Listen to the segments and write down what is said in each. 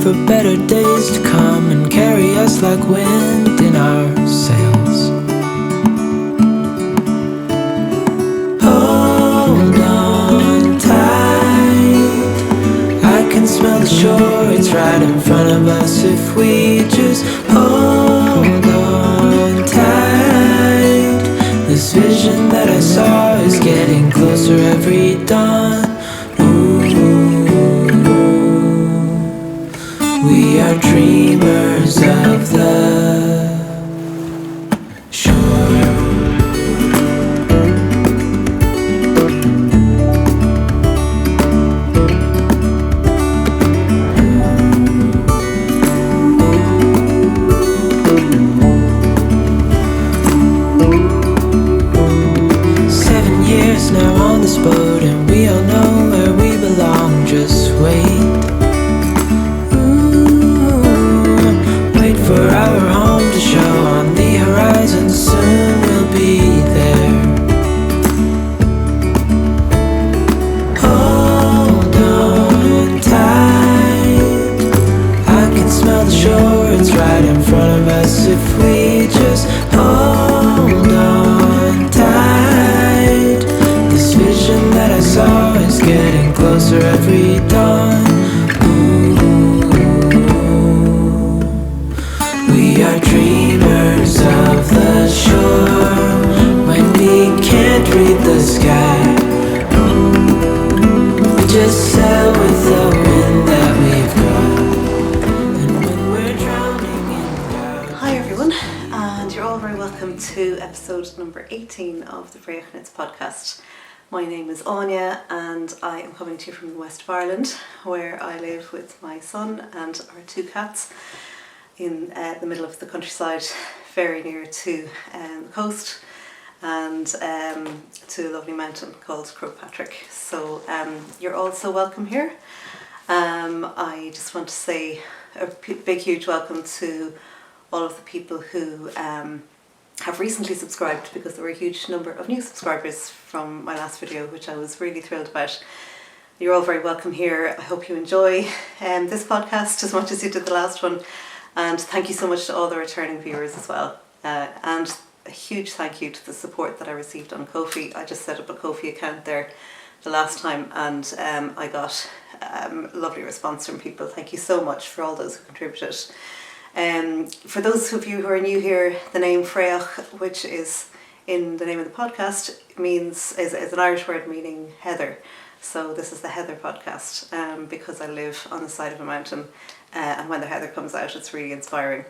for better days to come and carry us like wind in our sails. Hold on tight, I can smell the shore, it's right in front of us if we just hold on tight. This vision that I saw is getting closer every dawn. We are dreamers of the shore. 7 years now on this boat, and we all know where we belong. Just wait. For our home to show on the horizon, soon we'll be there. Hold on tight, I can smell the shore, it's right in front of us if we just hold on tight. This vision that I saw is getting closer every dawn. We are dreamers of the shore when we can't read the sky. We just sail with the wind that we've got, and when we're drowning in doubt. Hi everyone, and you're all very welcome to episode number 18 of the Fraoch Knits podcast. My name is Anya, and I am coming to you from the west of Ireland, where I live with my son and our 2 cats. In the middle of the countryside, very near to the coast and to a lovely mountain called Crowpatrick. So you're all so welcome here. I just want to say a big huge welcome to all of the people who have recently subscribed, because there were a huge number of new subscribers from my last video, which I was really thrilled about. You're all very welcome here. I hope you enjoy this podcast as much as you did the last one. And thank you so much to all the returning viewers as well. And a huge thank you to the support that I received on Ko-fi. I just set up a Ko-fi account there the last time, and I got a lovely response from people. Thank you so much for all those who contributed. For those of you who are new here, the name Fraoch, which is in the name of the podcast, is an Irish word meaning heather. So this is the Heather podcast, because I live on the side of a mountain. And when the heather comes out, it's really inspiring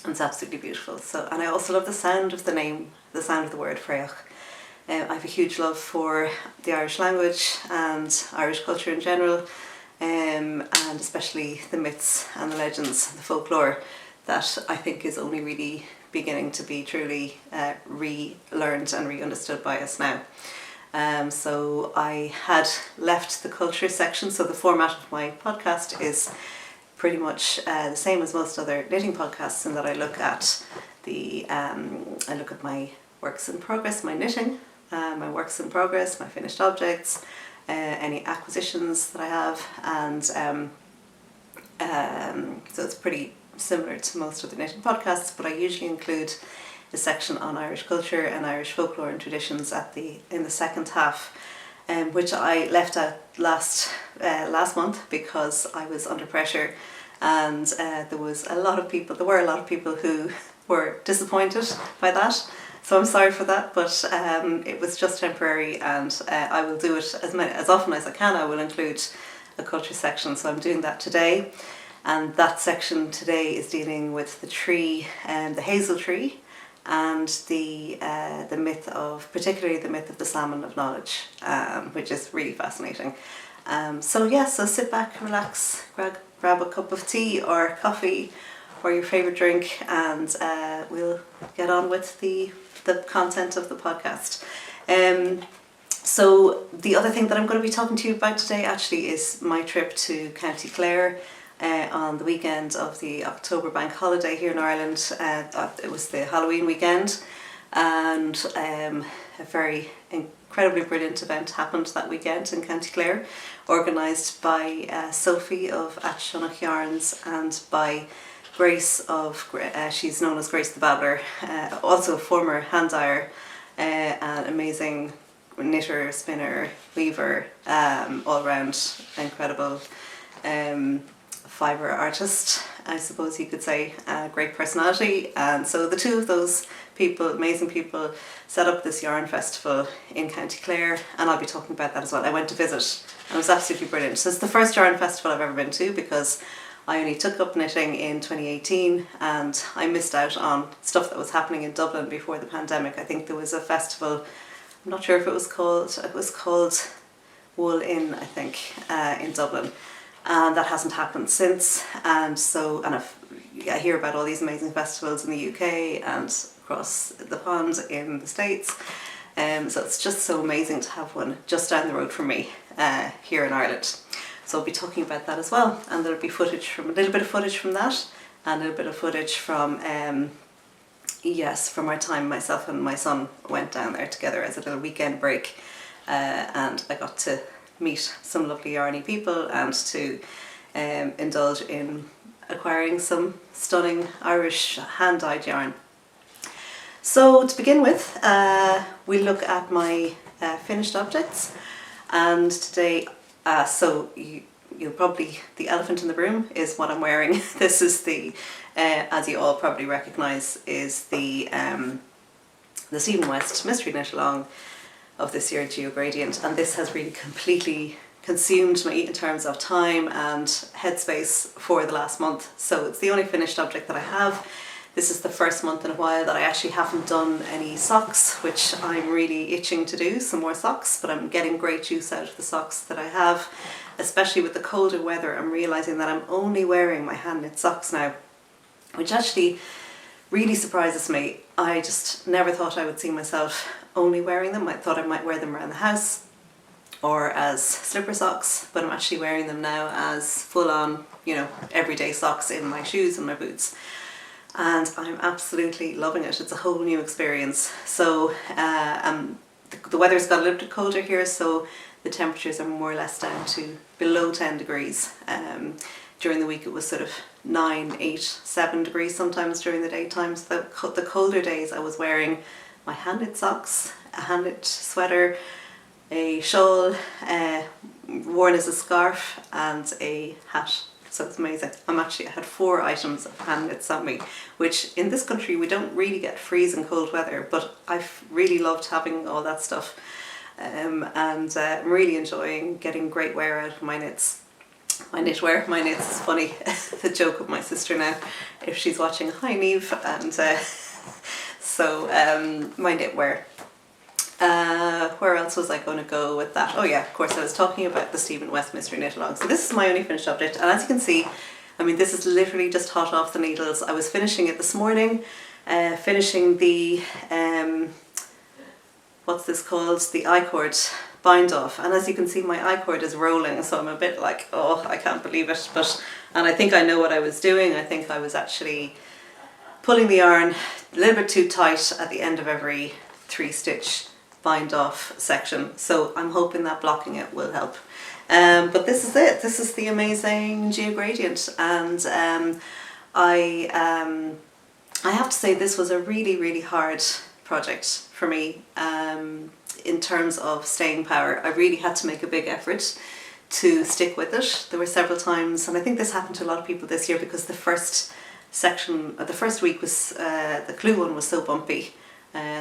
and it's absolutely beautiful. So, and I also love the sound of the name, the sound of the word Fraoch. I have a huge love for the Irish language and Irish culture in general, and especially the myths and the legends, the folklore, that I think is only really beginning to be truly relearned and re-understood by us now. So I had left the culture section, so the format of my podcast is pretty much the same as most other knitting podcasts, in that I look at my works in progress, my knitting, my works in progress, my finished objects, any acquisitions that I have, and so it's pretty similar to most of the knitting podcasts, but I usually include a section on Irish culture and Irish folklore and traditions in the second half, which I left out last month because I was under pressure, and there were a lot of people who were disappointed by that. So I'm sorry for that, but it was just temporary, and I will do it as often as I can. I will include a culture section, so I'm doing that today, and that section today is dealing with the tree, the Hazel tree, and particularly the myth of the Salmon of Knowledge, which is really fascinating. So sit back, relax, grab a cup of tea or coffee or your favourite drink, and we'll get on with the content of the podcast. So the other thing that I'm going to be talking to you about today actually is my trip to County Clare on the weekend of the October bank holiday here in Ireland. It was the Halloween weekend, and a very incredibly brilliant event happened that weekend in County Clare, organised by Sophie of Shawl Yarns and by Grace of, she's known as Grace the Babbler, also a former hand dyer, an amazing knitter, spinner, weaver, all round incredible fibre artist, I suppose you could say, great personality. And so the two of those people, amazing people, set up this yarn festival in County Clare, and I'll be talking about that as well. I went to visit and it was absolutely brilliant. So it's the first yarn festival I've ever been to, because I only took up knitting in 2018 and I missed out on stuff that was happening in Dublin before the pandemic. I think there was a festival, I'm not sure if it was called Wool In, I think, in Dublin, and that hasn't happened since. And so, I hear about all these amazing festivals in the UK and across the pond in the States. So it's just so amazing to have one just down the road from me here in Ireland. So I'll be talking about that as well, and there'll be a little bit of footage from that, and a little bit of footage from from our time myself and my son went down there together as a little weekend break, and I got to meet some lovely yarny people and to indulge in acquiring some stunning Irish hand-dyed yarn. So to begin with, we look at my finished objects, and today, you'll probably, the elephant in the room is what I'm wearing. This is the, as you all probably recognise, is the Stephen West Mystery Knit Along of this year, Geogradient, and this has really completely consumed me in terms of time and headspace for the last month. So it's the only finished object that I have. This is the first month in a while that I actually haven't done any socks, which I'm really itching to do some more socks, but I'm getting great use out of the socks that I have, especially with the colder weather. I'm realising that I'm only wearing my hand knit socks now, which actually really surprises me. I just never thought I would see myself only wearing them. I thought I might wear them around the house or as slipper socks, but I'm actually wearing them now as full-on, everyday socks in my shoes and my boots. And I'm absolutely loving it. It's a whole new experience. So the weather's got a little bit colder here, so the temperatures are more or less down to below 10 degrees. During the week it was sort of 9, 8, 7 degrees sometimes during the daytime. So the colder days I was wearing my hand knit socks, a hand knit sweater, a shawl, worn as a scarf, and a hat. So it's amazing. I had 4 items of hand knits on me, which in this country we don't really get freezing cold weather, but I've really loved having all that stuff. And I'm really enjoying getting great wear out of my knits. My knitwear, my knits is funny. The joke of my sister now, if she's watching, hi Niamh, and my knitwear. Where else was I going to go with that? Oh yeah, of course, I was talking about the Stephen West Mystery Knit Along. So this is my only finished object, and as you can see, this is literally just hot off the needles. I was finishing it this morning, finishing the, what's this called? The I-cord bind off, and as you can see, my I-cord is rolling, so I'm a bit like, oh, I can't believe it, and I think I know what I was doing. I think I was actually pulling the yarn a little bit too tight at the end of every 3-stitch bind off section, so I'm hoping that blocking it will help. But this is it. This is the amazing Geogradient, and I have to say this was a really hard project for me in terms of staying power. I really had to make a big effort to stick with it. There were several times, and I think this happened to a lot of people this year, because the first week was the clue one was so bumpy.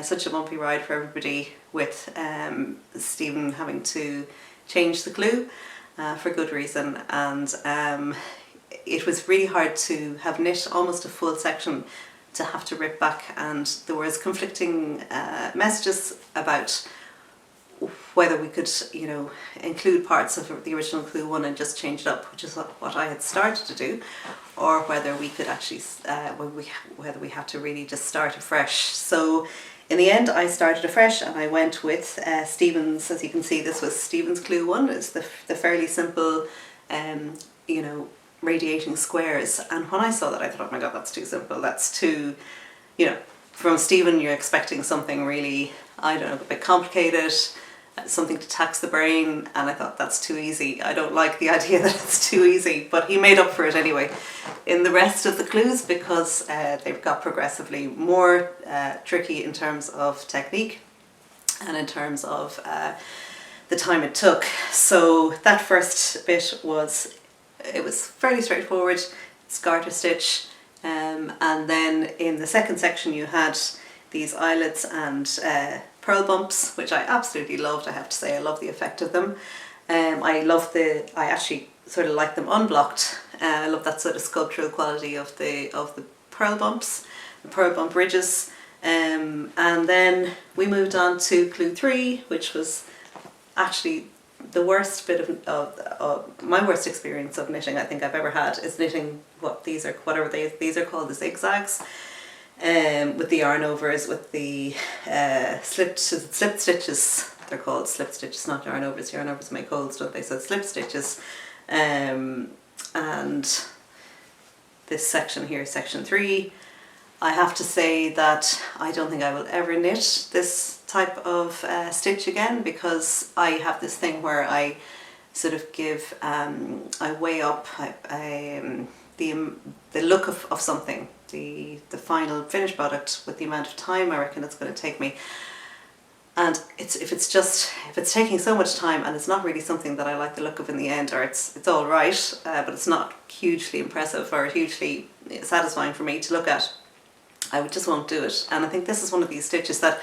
Such a bumpy ride for everybody, with Stephen having to change the glue for good reason, and it was really hard to have knit almost a full section to have to rip back, and there was conflicting messages about whether we could, include parts of the original clue one and just change it up, which is what I had started to do, or whether we could actually, whether we had to really just start afresh. So in the end, I started afresh, and I went with Stephen's. As you can see, this was Stephen's clue one. It's the fairly simple, radiating squares. And when I saw that, I thought, oh my god, that's too simple. That's too, from Stephen, you're expecting something really, I don't know, a bit complicated. something to tax the brain, and I thought that's too easy. I don't like the idea that it's too easy, but he made up for it anyway in the rest of the clues, because they've got progressively more tricky in terms of technique and in terms of the time it took. So that first bit was fairly straightforward. It's garter stitch, and then in the second section you had these eyelets and pearl bumps, which I absolutely loved. I have to say, I love the effect of them. I actually sort of like them unblocked. I love that sort of sculptural quality of the pearl bumps, the pearl bump ridges. And then we moved on to clue 3, which was actually the worst bit of my worst experience of knitting I think I've ever had, is knitting these are called, the zigzags. With the yarn overs, with the slip stitches. They're called slip stitches, not yarn overs. Yarn overs make holes, don't they? So slip stitches. And this section here, section 3, I have to say that I don't think I will ever knit this type of stitch again, because I have this thing where I sort of give, I weigh up the look of something, the final finished product, with the amount of time I reckon it's going to take me. And if it's taking so much time and it's not really something that I like the look of in the end, or it's all right, but it's not hugely impressive or hugely satisfying for me to look at, I just won't do it. And I think this is one of these stitches that,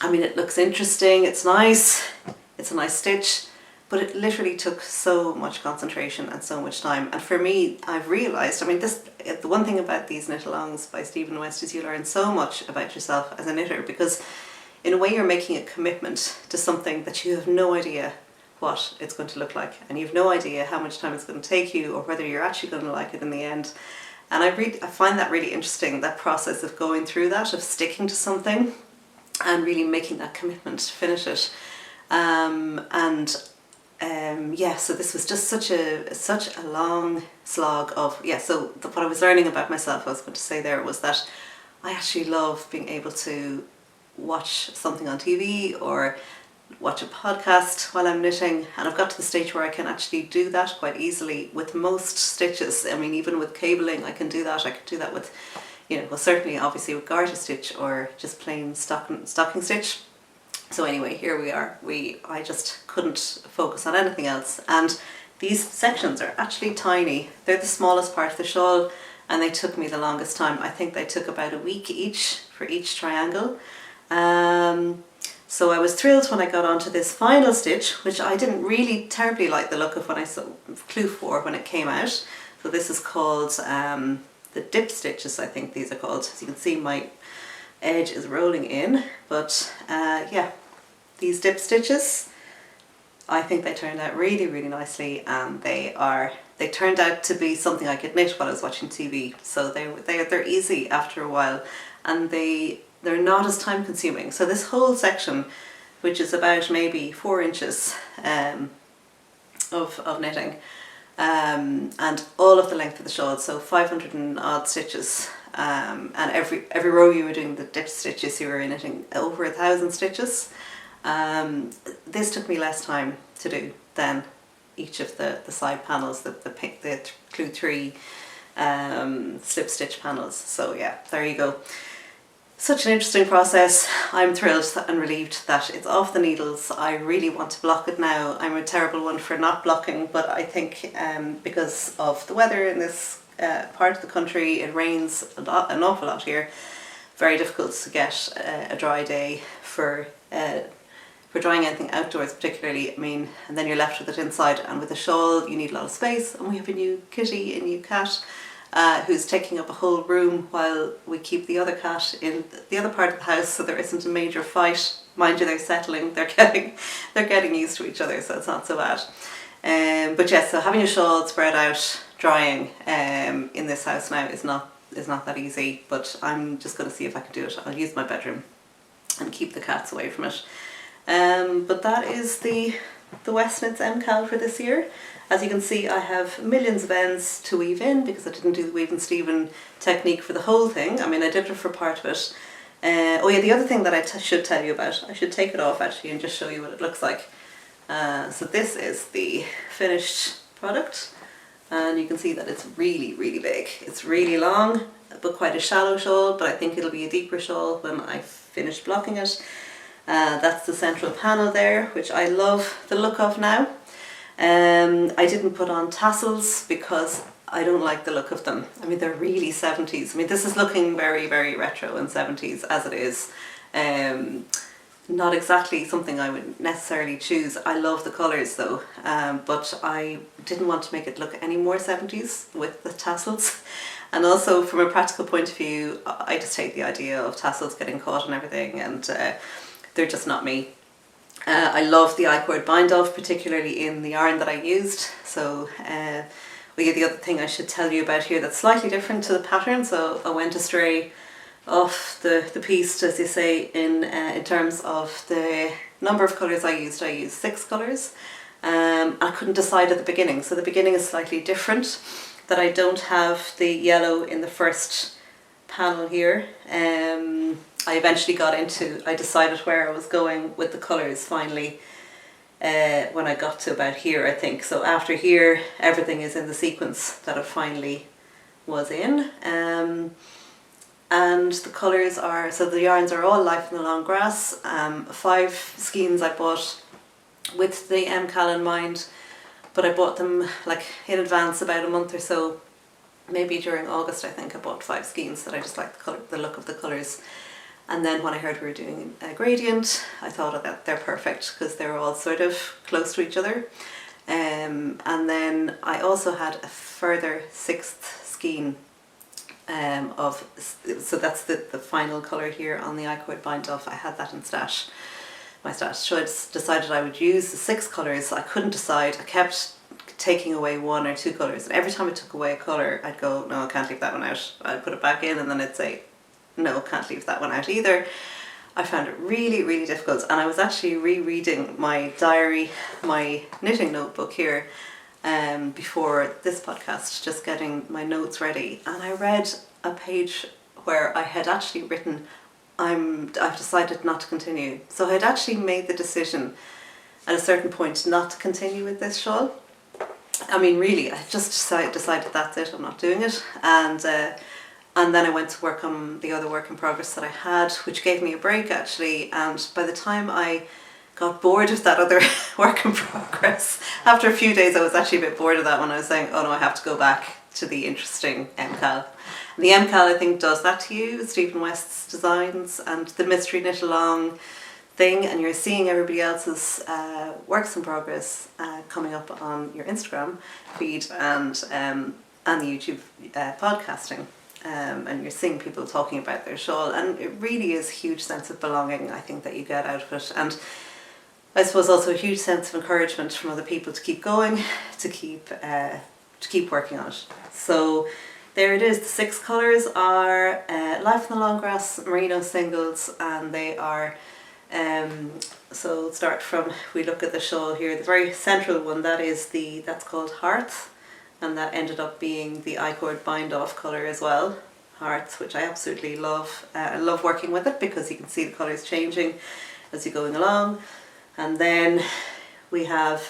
I mean, it looks interesting, it's nice, it's a nice stitch, but it literally took so much concentration and so much time. And for me, I've realised, I mean, the one thing about these knit-alongs by Stephen West is you learn so much about yourself as a knitter, because in a way you're making a commitment to something that you have no idea what it's going to look like, and you have no idea how much time it's going to take you, or whether you're actually going to like it in the end. And I find that really interesting, that process of going through that, of sticking to something and really making that commitment to finish it. So this was just such a long slog of, so what I was learning about myself, I was going to say there, was that I actually love being able to watch something on TV or watch a podcast while I'm knitting, and I've got to the stage where I can actually do that quite easily with most stitches. I mean, even with cabling I can do that. I could do that with, certainly obviously with garter stitch or just plain stocking stitch. So anyway, here we are. I just couldn't focus on anything else, and these sections are actually tiny. They're the smallest part of the shawl, and they took me the longest time. I think they took about a week each for each triangle. So I was thrilled when I got onto this final stitch, which I didn't really terribly like the look of when I saw clue 4 when it came out. So this is called the dip stitches, I think these are called. As you can see, my edge is rolling in, but these dip stitches, I think they turned out really, really nicely, and they turned out to be something I could knit while I was watching TV. So they're easy after a while, and they're not as time consuming. So this whole section, which is about maybe 4 inches of knitting, and all of the length of the shawl, so 500 and odd stitches, and every row you were doing the dip stitches, you were knitting over 1,000 stitches. This took me less time to do than each of the side panels, the clue 3 slip stitch panels. So yeah, there you go. Such an interesting process. I'm thrilled and relieved that it's off the needles. I really want to block it now. I'm a terrible one for not blocking, but I think because of the weather in this part of the country, it rains an awful lot here. Very difficult to get a dry day for drying anything outdoors particularly. I mean, and then you're left with it inside, and with a shawl you need a lot of space, and we have a new kitty, a new cat, who's taking up a whole room while we keep the other cat in the other part of the house, so there isn't a major fight. Mind you, they're settling, they're getting used to each other, so it's not so bad. But yes, so having a shawl spread out, drying in this house now is not that easy, but I'm just going to see if I can do it. I'll use my bedroom and keep the cats away from it. But that is the westknits MKAL for this year. As you can see, I have millions of ends to weave in because I didn't do the weave and steven technique for the whole thing. I mean, I did it for part of it, Oh yeah, the other thing that I should tell you about, I should take it off actually and just show you what it looks like. So this is the finished product, and you can see that it's really, really big. It's really long, but quite a shallow shawl, but I think it'll be a deeper shawl when I finish blocking it. That's the central panel there, which I love the look of now. I didn't put on tassels because I don't like the look of them. I mean, they're really 70s. I mean, this is looking very, very retro and 70s as it is. Not exactly something I would necessarily choose. I love the colours though, but I didn't want to make it look any more 70s with the tassels. And also from a practical point of view, I just hate the idea of tassels getting caught and everything, and they're just not me. I love the I-cord bind off, particularly in the yarn that I used. So the other thing I should tell you about here that's slightly different to the pattern, so I went astray off the piece, as you say, in terms of the number of colours I used. I used 6 colours. I couldn't decide at the beginning, so the beginning is slightly different, that I don't have the yellow in the first panel here. I eventually I decided where I was going with the colours finally when I got to about here, I think. So after here, everything is in the sequence that it finally was in. And the colours are, so the yarns are all Life in the Long Grass. 5 skeins I bought with the MKAL in mind, but I bought them like in advance, about a month or so. Maybe during August, I think I bought 5 skeins that I just liked the look of the colours. And then when I heard we were doing a gradient, I thought that they're perfect because they're all sort of close to each other. And then I also had a further 6th skein so that's the final colour here on the I-cord bind off. I had that in my stash. So I just decided I would use the 6 colours. I couldn't decide. I kept taking away 1 or 2 colours, and every time I took away a colour I'd go, no, I can't leave that one out. I'd put it back in, and then I'd say, no, can't leave that one out either. I found it really, really difficult, and I was actually rereading my diary, my knitting notebook here, before this podcast, just getting my notes ready, and I read a page where I had actually written, I've decided not to continue. So I had actually made the decision at a certain point not to continue with this shawl. I mean, really, I just decided that's it, I'm not doing it. And then I went to work on the other work in progress that I had, which gave me a break actually. And by the time I got bored of that other work in progress, after a few days I was actually a bit bored of that one. I was saying, oh no, I have to go back to the interesting MKAL. And the MKAL, I think, does that to you, Stephen West's designs and the mystery knit along thing, and you're seeing everybody else's works in progress coming up on your Instagram feed and the YouTube podcasting. And you're seeing people talking about their shawl, and it really is a huge sense of belonging, I think, that you get out of it. And I suppose also a huge sense of encouragement from other people to keep going, to keep working on it. So there it is. The 6 colours are Life in the Long Grass merino singles, and they are so start from, we look at the shawl here, the very central one, that's called Hearth, and that ended up being the I-cord bind off colour as well, Hearth, which I absolutely love. I love working with it because you can see the colours changing as you're going along. And then we have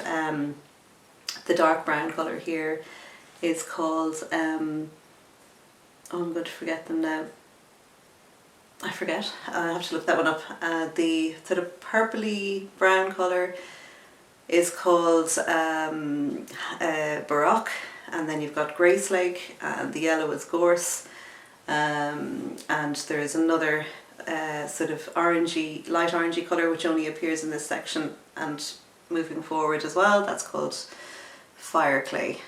the dark brown colour here is called, I'm going to forget them now. I forget, I have to look that one up. The sort of purpley brown colour is called Baroque, and then you've got Greyslake, and the yellow is Gorse, and there is another sort of orangey, light orangey colour which only appears in this section and moving forward as well, that's called Fireclay.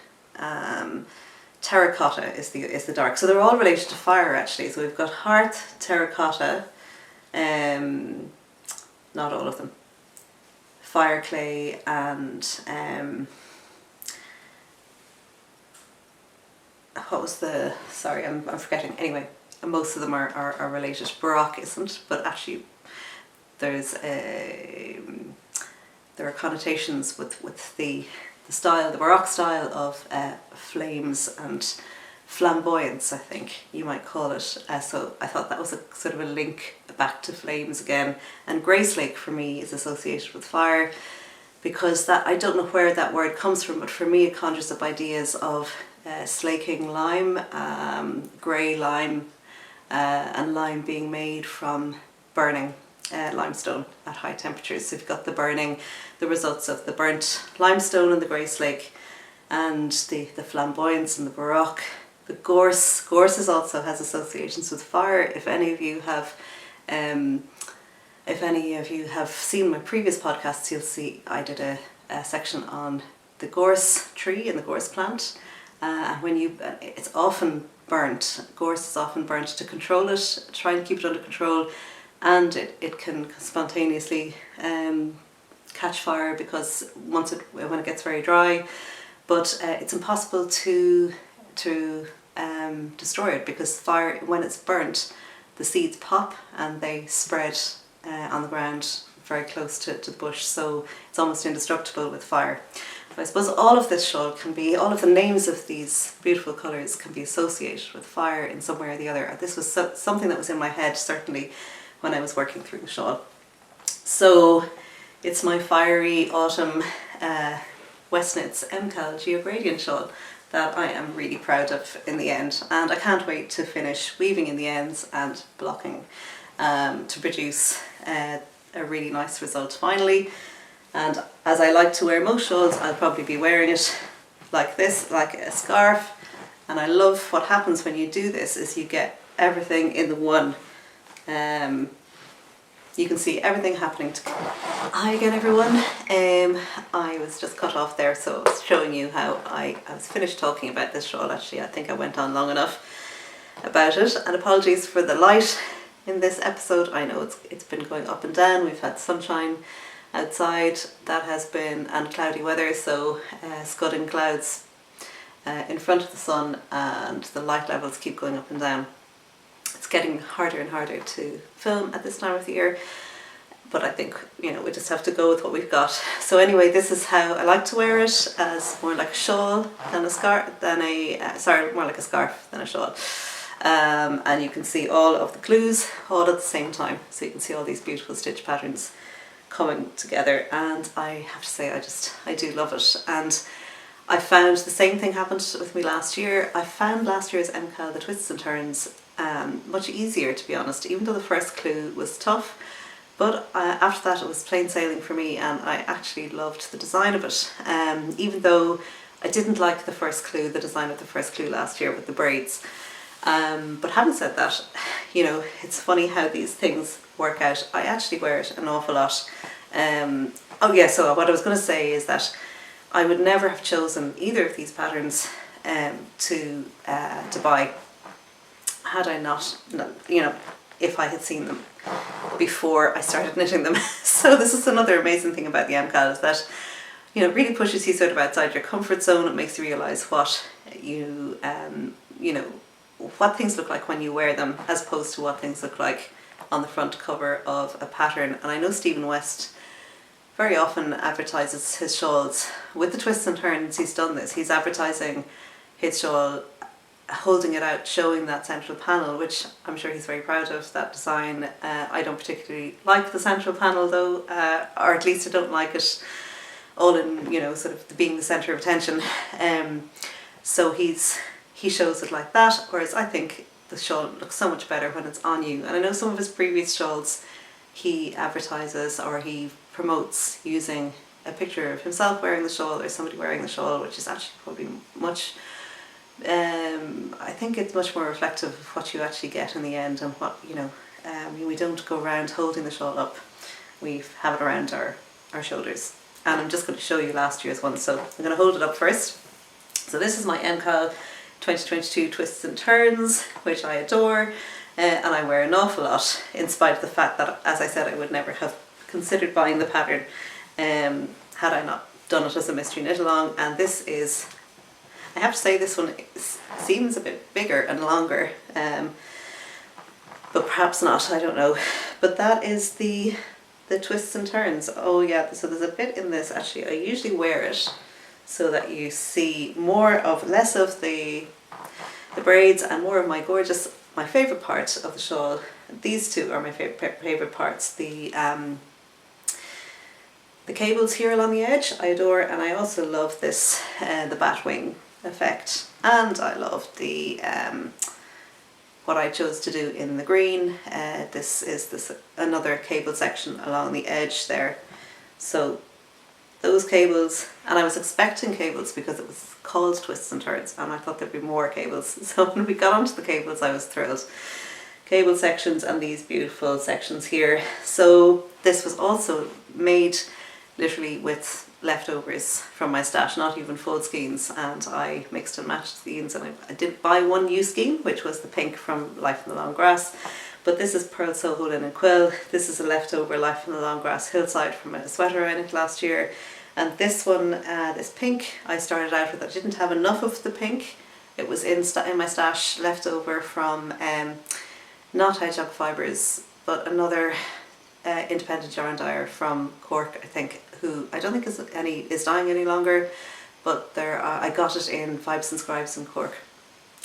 Terracotta is the dark, so they're all related to fire actually. So we've got Hearth, Terracotta, not all of them, Fireclay, and what was the, sorry, I'm forgetting. Anyway, most of them are related. Baroque isn't, but actually there are connotations with the style, the Baroque style of flames and flamboyance, I think you might call it. So I thought that was a sort of a link back to flames again. And Greyslake for me is associated with fire, because that, I don't know where that word comes from, but for me it conjures up ideas of slaking lime, grey lime, and lime being made from burning limestone at high temperatures. So you've got the results of the burnt limestone in the Greyslake, and the flamboyance and the Baroque. The Gorse also has associations with fire. If any of you have seen my previous podcasts, you'll see I did a section on the gorse tree and the gorse plant. And it's often burnt. Gorse is often burnt to control it, try and keep it under control, and it can spontaneously catch fire because when it gets very dry. But it's impossible to destroy it, because fire, when it's burnt, the seeds pop and they spread on the ground very close to the bush, so it's almost indestructible with fire. But I suppose all of the names of these beautiful colours can be associated with fire in some way or the other. This was something that was in my head certainly when I was working through the shawl. So it's my fiery autumn Westknits MKAL Geogradient shawl that I am really proud of in the end, and I can't wait to finish weaving in the ends and blocking to produce a really nice result finally. And as I like to wear most shawls, I'll probably be wearing it like this, like a scarf. And I love what happens when you do this is you get everything in the one. You can see everything happening. Hi again everyone. I was just cut off there, so I was showing you how I was finished talking about this shawl. Actually, I think I went on long enough about it, and apologies for the light in this episode. I know it's been going up and down. We've had sunshine outside, and cloudy weather, so scudding clouds in front of the sun, and the light levels keep going up and down. It's getting harder and harder to film at this time of the year, but I think, we just have to go with what we've got. So anyway, this is how I like to wear it, as more like a shawl than a scarf, more like a scarf than a shawl. And you can see all of the clues all at the same time, so you can see all these beautiful stitch patterns coming together, and I have to say I do love it. And I found the same thing happened with me last year. I found last year's MKAL, the twists and turns, much easier, to be honest, even though the first clue was tough. But after that it was plain sailing for me, and I actually loved the design of it. Even though I didn't like the design of the first clue last year with the braids. But having said that, it's funny how these things work out. I actually wear it an awful lot. So what I was going to say is that I would never have chosen either of these patterns to buy had I not, if I had seen them before I started knitting them. So this is another amazing thing about the MKAL, is that it really pushes you sort of outside your comfort zone. It makes you realise what what things look like when you wear them, as opposed to what things look like on the front cover of a pattern. And I know Stephen West very often advertises his shawls with the twists and turns. He's done this. He's advertising his shawl, holding it out, showing that central panel, which I'm sure he's very proud of, that design. I don't particularly like the central panel though, or at least I don't like it all in, sort of being the centre of attention. So he shows it like that, whereas I think the shawl looks so much better when it's on you. And I know some of his previous shawls he advertises or he promotes using a picture of himself wearing the shawl or somebody wearing the shawl, which is actually probably much, I think it's much more reflective of what you actually get in the end, and what, we don't go around holding the shawl up, we have it around our shoulders. And I'm just going to show you last year's one, so I'm going to hold it up first. So this is my MKAL 2022 Twists and Turns, which I adore, and I wear an awful lot, in spite of the fact that, as I said, I would never have considered buying the pattern had I not done it as a mystery knit along. And this is, I have to say, this one seems a bit bigger and longer, but perhaps not, I don't know. But that is the Twists and Turns. Oh yeah, so there's a bit in this, actually. I usually wear it so that you see less of the the braids and more of my gorgeous, my favourite part of the shawl. These two are my favourite parts. The cables here along the edge I adore, and I also love this, the bat wing effect, and I love the what I chose to do in the green. This is another cable section along the edge there. So those cables, and I was expecting cables because it was called Twists and Turns, and I thought there'd be more cables. So when we got onto the cables, I was thrilled. Cable sections and these beautiful sections here. So this was also made literally with leftovers from my stash, not even full skeins, and I mixed and matched skeins, and I did buy one new skein, which was the pink from Life in the Long Grass, but this is Pearl Soho Linen Quill. This is a leftover Life in the Long Grass hillside from a sweater I knit last year, and this one, this pink, I started out with. I didn't have enough of the pink. It was in my stash, leftover from not Hedgehog Fibres, but another independent yarn dyer from Cork, I think, who I don't think is dying any longer, but I got it in Vibes and Scribes in Cork.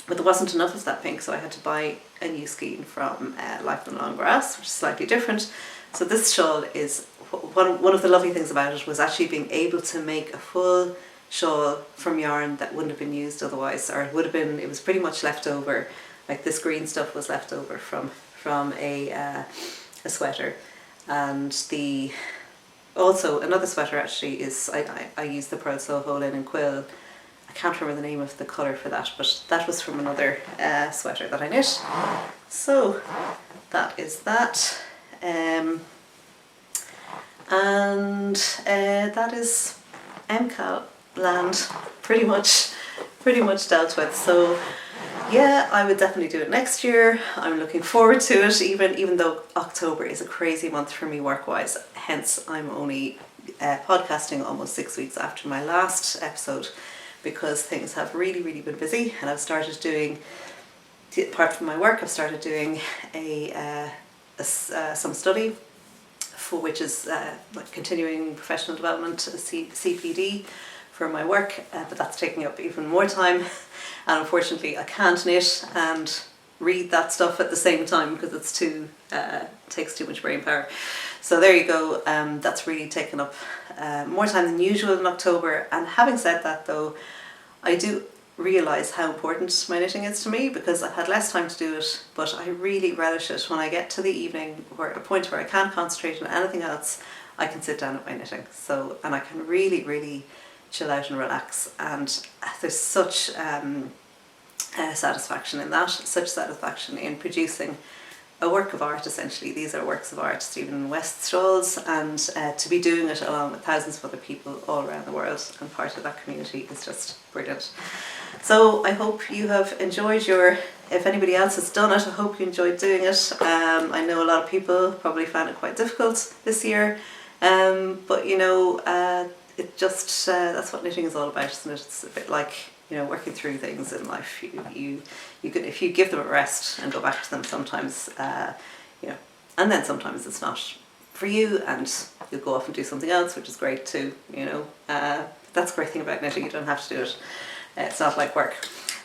But there wasn't enough of that pink, so I had to buy a new skein from Life in the Long Grass, which is slightly different. So this shawl is, one of the lovely things about it was actually being able to make a full shawl from yarn that wouldn't have been used otherwise, or it was pretty much left over. Like this green stuff was left over from a sweater, and also another sweater actually is, I used the Pearl Soho Linen Quill. I can't remember the name of the colour for that, but that was from another sweater that I knit. So that is that, and that is MKAL land pretty much dealt with. So yeah, I would definitely do it next year. I'm looking forward to it, even though October is a crazy month for me work-wise. Hence, I'm only podcasting almost 6 weeks after my last episode, because things have really been busy, and I've started doing, apart from my work, I've started doing some study, which is like continuing professional development, CPD, for my work, but that's taking up even more time, and unfortunately I can't knit and read that stuff at the same time because it's takes too much brain power. So there you go. That's really taken up more time than usual in October. And having said that, though, I do realise how important my knitting is to me, because I've had less time to do it, but I really relish it when I get to the evening, where a point where I can't concentrate on anything else, I can sit down at my knitting. So, and I can really chill out and relax, and there's such satisfaction in that, such satisfaction in producing a work of art. Essentially, these are works of art, Stephen West's shawls, and to be doing it along with thousands of other people all around the world and part of that community is just brilliant. So I hope you have enjoyed if anybody else has done it, I hope you enjoyed doing it. I know a lot of people probably found it quite difficult this year, but you know, it just, that's what knitting is all about, isn't it? It's a bit like, you know, working through things in life. You could, if you give them a rest and go back to them sometimes, you know, and then sometimes it's not for you and you'll go off and do something else, which is great too, you know. That's the great thing about knitting, you don't have to do it. It's not like work.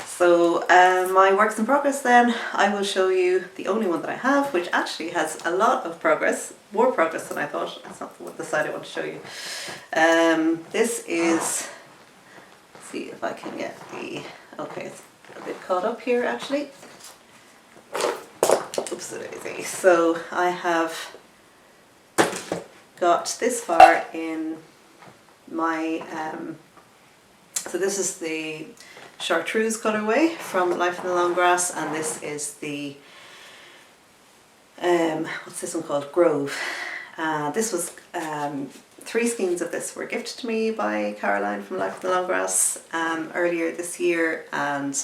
So my works in progress then, I will show you the only one that I have, which actually has a lot of progress, more progress than I thought. That's not the side I want to show you. This is, let's see if I can get okay, it's a bit caught up here actually. Oops, daisy. So I have got this far in my, so this is the Chartreuse colourway from Life in the Long Grass, and this is the what's this one called? Grove. This was 3 skeins of this were gifted to me by Caroline from Life in the Long Grass earlier this year, and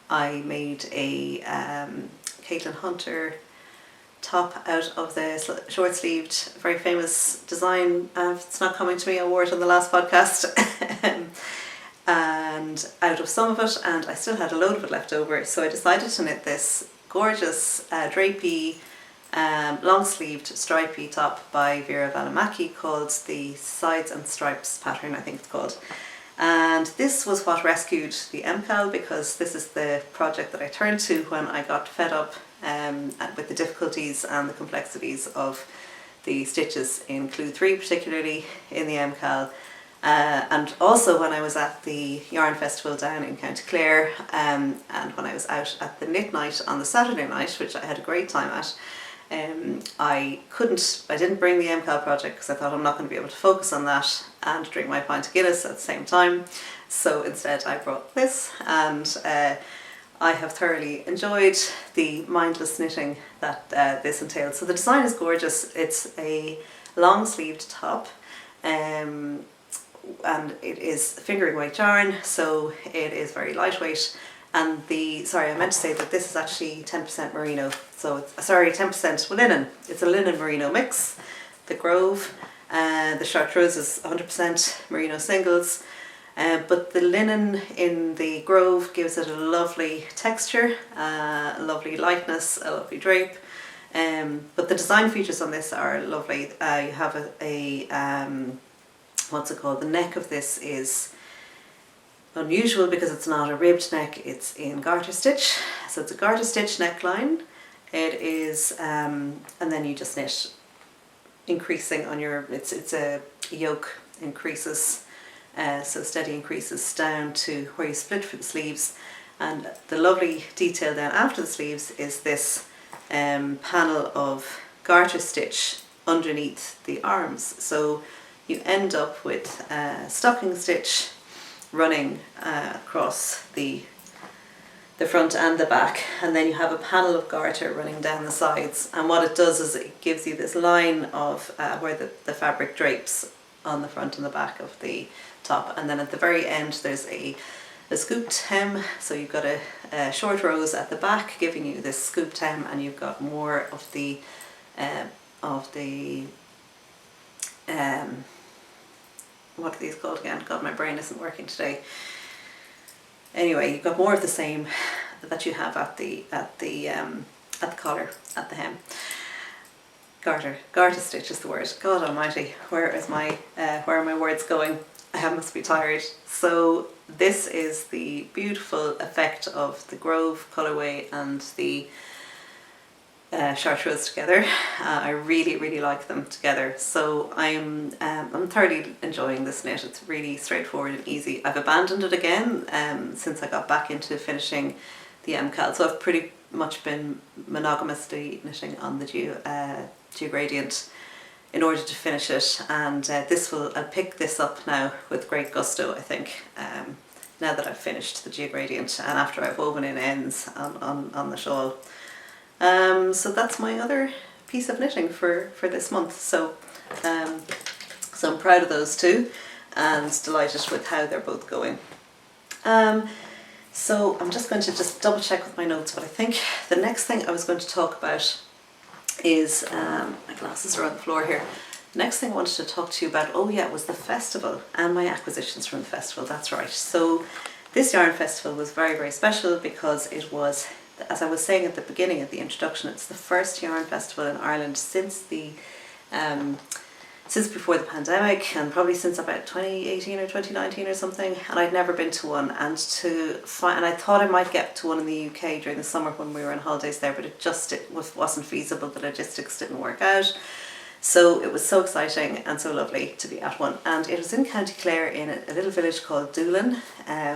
I made a Caitlin Hunter top out of the short-sleeved, very famous design. It's not coming to me, I wore it on the last podcast. And out of some of it, and I still had a load of it left over, so I decided to knit this gorgeous drapey, long-sleeved stripy top by Vera Valimaki called the Sides and Stripes pattern, I think it's called. And this was what rescued the MKAL, because this is the project that I turned to when I got fed up with the difficulties and the complexities of the stitches in Clue 3, particularly in the MKAL. And also when I was at the Yarn Festival down in County Clare, and when I was out at the Knit Night on the Saturday night, which I had a great time at, I didn't bring the MKAL project because I thought I'm not going to be able to focus on that and drink my pint of Guinness at the same time. So instead I brought this, and I have thoroughly enjoyed the mindless knitting that this entails. So the design is gorgeous. It's a long sleeved top, and it is fingering weight yarn, so it is very lightweight. And I meant to say that this is actually 10% merino, so it's 10% linen. It's a linen merino mix. The Grove, the chartreuse is 100% merino singles, but the linen in the Grove gives it a lovely texture, a lovely lightness, a lovely drape. But the design features on this are lovely. You have what's it called? The neck of this is unusual because it's not a ribbed neck, it's in garter stitch. So it's a garter stitch neckline. It is, and then you just knit increasing on your, it's a yoke increases, so steady increases down to where you split for the sleeves. And the lovely detail then after the sleeves is this panel of garter stitch underneath the arms. So you end up with a stocking stitch running across the front and the back, and then you have a panel of garter running down the sides. And what it does is it gives you this line of where the fabric drapes on the front and the back of the top, and then at the very end there's a scooped hem. So you've got a short rose at the back giving you this scooped hem, and you've got more of the what are these called again? God, my brain isn't working today. Anyway, you've got more of the same that you have at the collar, at the hem. Garter stitch is the word. God Almighty, where are my words going? I must be tired. So this is the beautiful effect of the Grove colourway and the chartreuse together. I really like them together. So I'm thoroughly enjoying this knit. It's really straightforward and easy. I've abandoned it again since I got back into finishing the MKAL. So I've pretty much been monogamously knitting on the Geogradient in order to finish it, and I'll pick this up now with great gusto, I think, now that I've finished the Geogradient and after I've woven in ends on the shawl. So that's my other piece of knitting for this month. So I'm proud of those two and delighted with how they're both going. So I'm just going to double check with my notes, but I think the next thing I was going to talk about is, my glasses are on the floor here. The next thing I wanted to talk to you about, was the festival and my acquisitions from the festival. That's right. So this yarn festival was very special because it was, as I was saying at the beginning of the introduction, it's the first yarn festival in Ireland since before the pandemic, and probably since about 2018 or 2019 or something, and I'd never been to one. And I thought I might get to one in the UK during the summer when we were on holidays there, but it wasn't feasible. The logistics didn't work out. So it was so exciting and so lovely to be at one, and it was in County Clare in a little village called Doolin,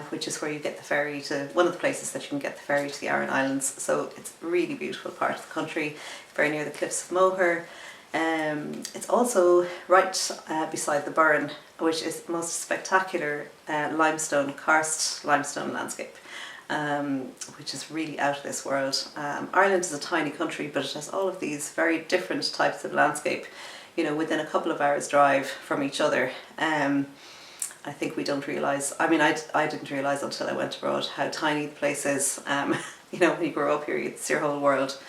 which is where you get the ferry to, one of the places that you can get the ferry to the Aran Islands. So it's a really beautiful part of the country, very near the cliffs of Moher. It's also right beside the Burren, which is the most spectacular karst limestone landscape, which is really out of this world. Ireland is a tiny country, but it has all of these very different types of landscape, within a couple of hours drive from each other. I think we don't realise, I didn't realise until I went abroad how tiny the place is. When you grow up here, it's your whole world.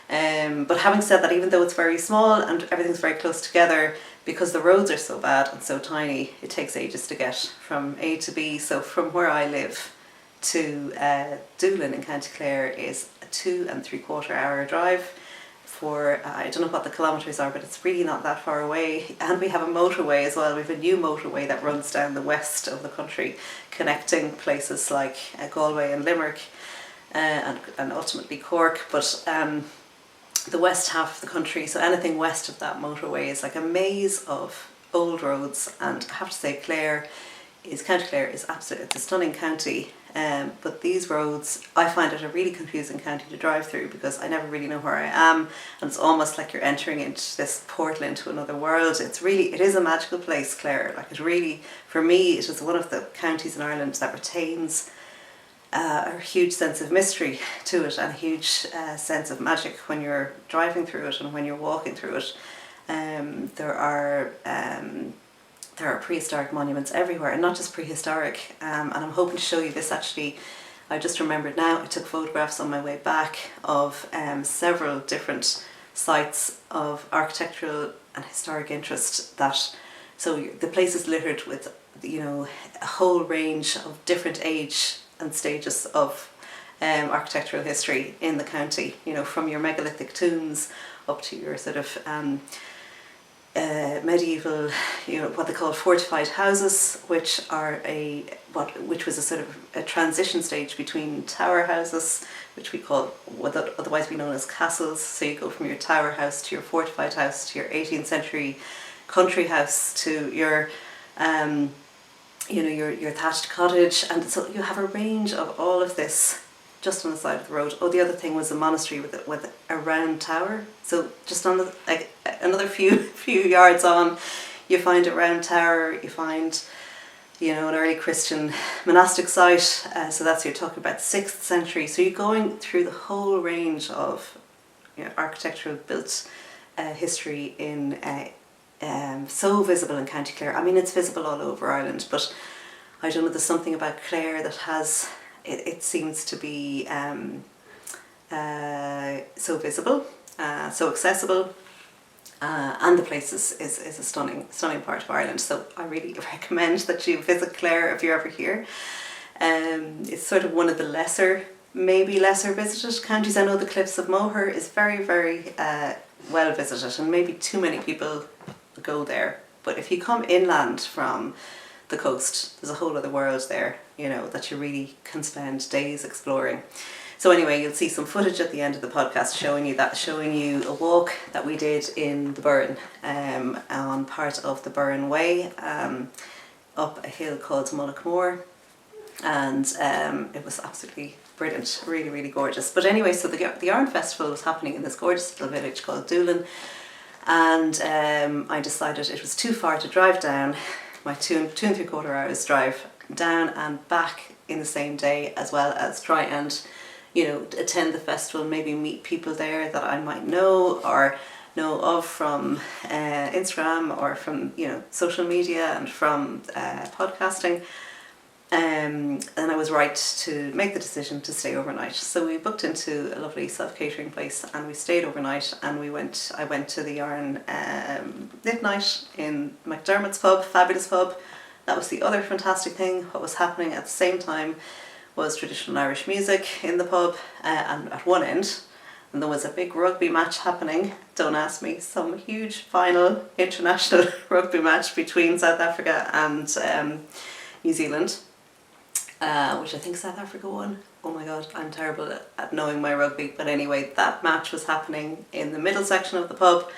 But having said that, even though it's very small and everything's very close together, because the roads are so bad and so tiny, it takes ages to get from A to B. So from where I live to Doolin in County Clare is a 2 3/4 hour drive, for, I don't know what the kilometres are, but it's really not that far away. And we have a motorway as well. We have a new motorway that runs down the west of the country, connecting places like Galway and Limerick and ultimately Cork. But the west half of the country, so anything west of that motorway, is like a maze of old roads. And I have to say, County Clare is absolutely, it's a stunning county. But these roads, I find it a really confusing county to drive through because I never really know where I am, and it's almost like you're entering into this portal into another world. It is a magical place, Clare. Like, it really, for me, it is one of the counties in Ireland that retains a huge sense of mystery to it, and a huge sense of magic when you're driving through it and when you're walking through it. There are prehistoric monuments everywhere, and not just prehistoric, and I'm hoping to show you this. Actually, I just remembered now, I took photographs on my way back of several different sites of architectural and historic interest, so the place is littered with, you know, a whole range of different age and stages of architectural history in the county, you know, from your megalithic tombs up to your sort of medieval, you know, what they call fortified houses, which was a sort of a transition stage between tower houses, which we call, what otherwise be known as castles. So you go from your tower house to your fortified house to your 18th century country house to your you know, your thatched cottage, and so you have a range of all of this just on the side of the road. Oh, the other thing was a monastery with a round tower. So just on the, like, another few yards on, you find a round tower. You find, you know, an early Christian monastic site. So that's, you're talking about 6th century. So you're going through the whole range of, you know, architectural built history in so visible in County Clare. I mean, it's visible all over Ireland, but I don't know, there's something about Clare that has, it seems to be so visible, so accessible, and the place is a stunning part of Ireland. So I really recommend that you visit Clare if you're ever here. It's sort of one of the maybe lesser visited counties. I know the Cliffs of Moher is very, very well visited, and maybe too many people go there. But if you come inland from the coast, there's a whole other world there, you know, that you really can spend days exploring. So anyway, you'll see some footage at the end of the podcast showing you a walk that we did in the Burren, on part of the Burren Way, up a hill called Mullaghmore, and it was absolutely brilliant, really, really gorgeous. But anyway, so the Yarn Festival was happening in this gorgeous little village called Doolin, and I decided it was too far to drive down, my 2 3/4 hours drive down and back in the same day, as well as try and, you know, attend the festival, maybe meet people there that I might know or know of from Instagram or from, you know, social media and from podcasting. And I was right to make the decision to stay overnight. So we booked into a lovely self-catering place and we stayed overnight, and I went to the Yarn knit night in McDermott's pub, fabulous pub. That was the other fantastic thing. What was happening at the same time was traditional Irish music in the pub, and at one end, and there was a big rugby match happening. Don't ask me, some huge final international rugby match between South Africa and New Zealand. Which I think South Africa won. Oh my god, I'm terrible at knowing my rugby. But anyway, that match was happening in the middle section of the pub,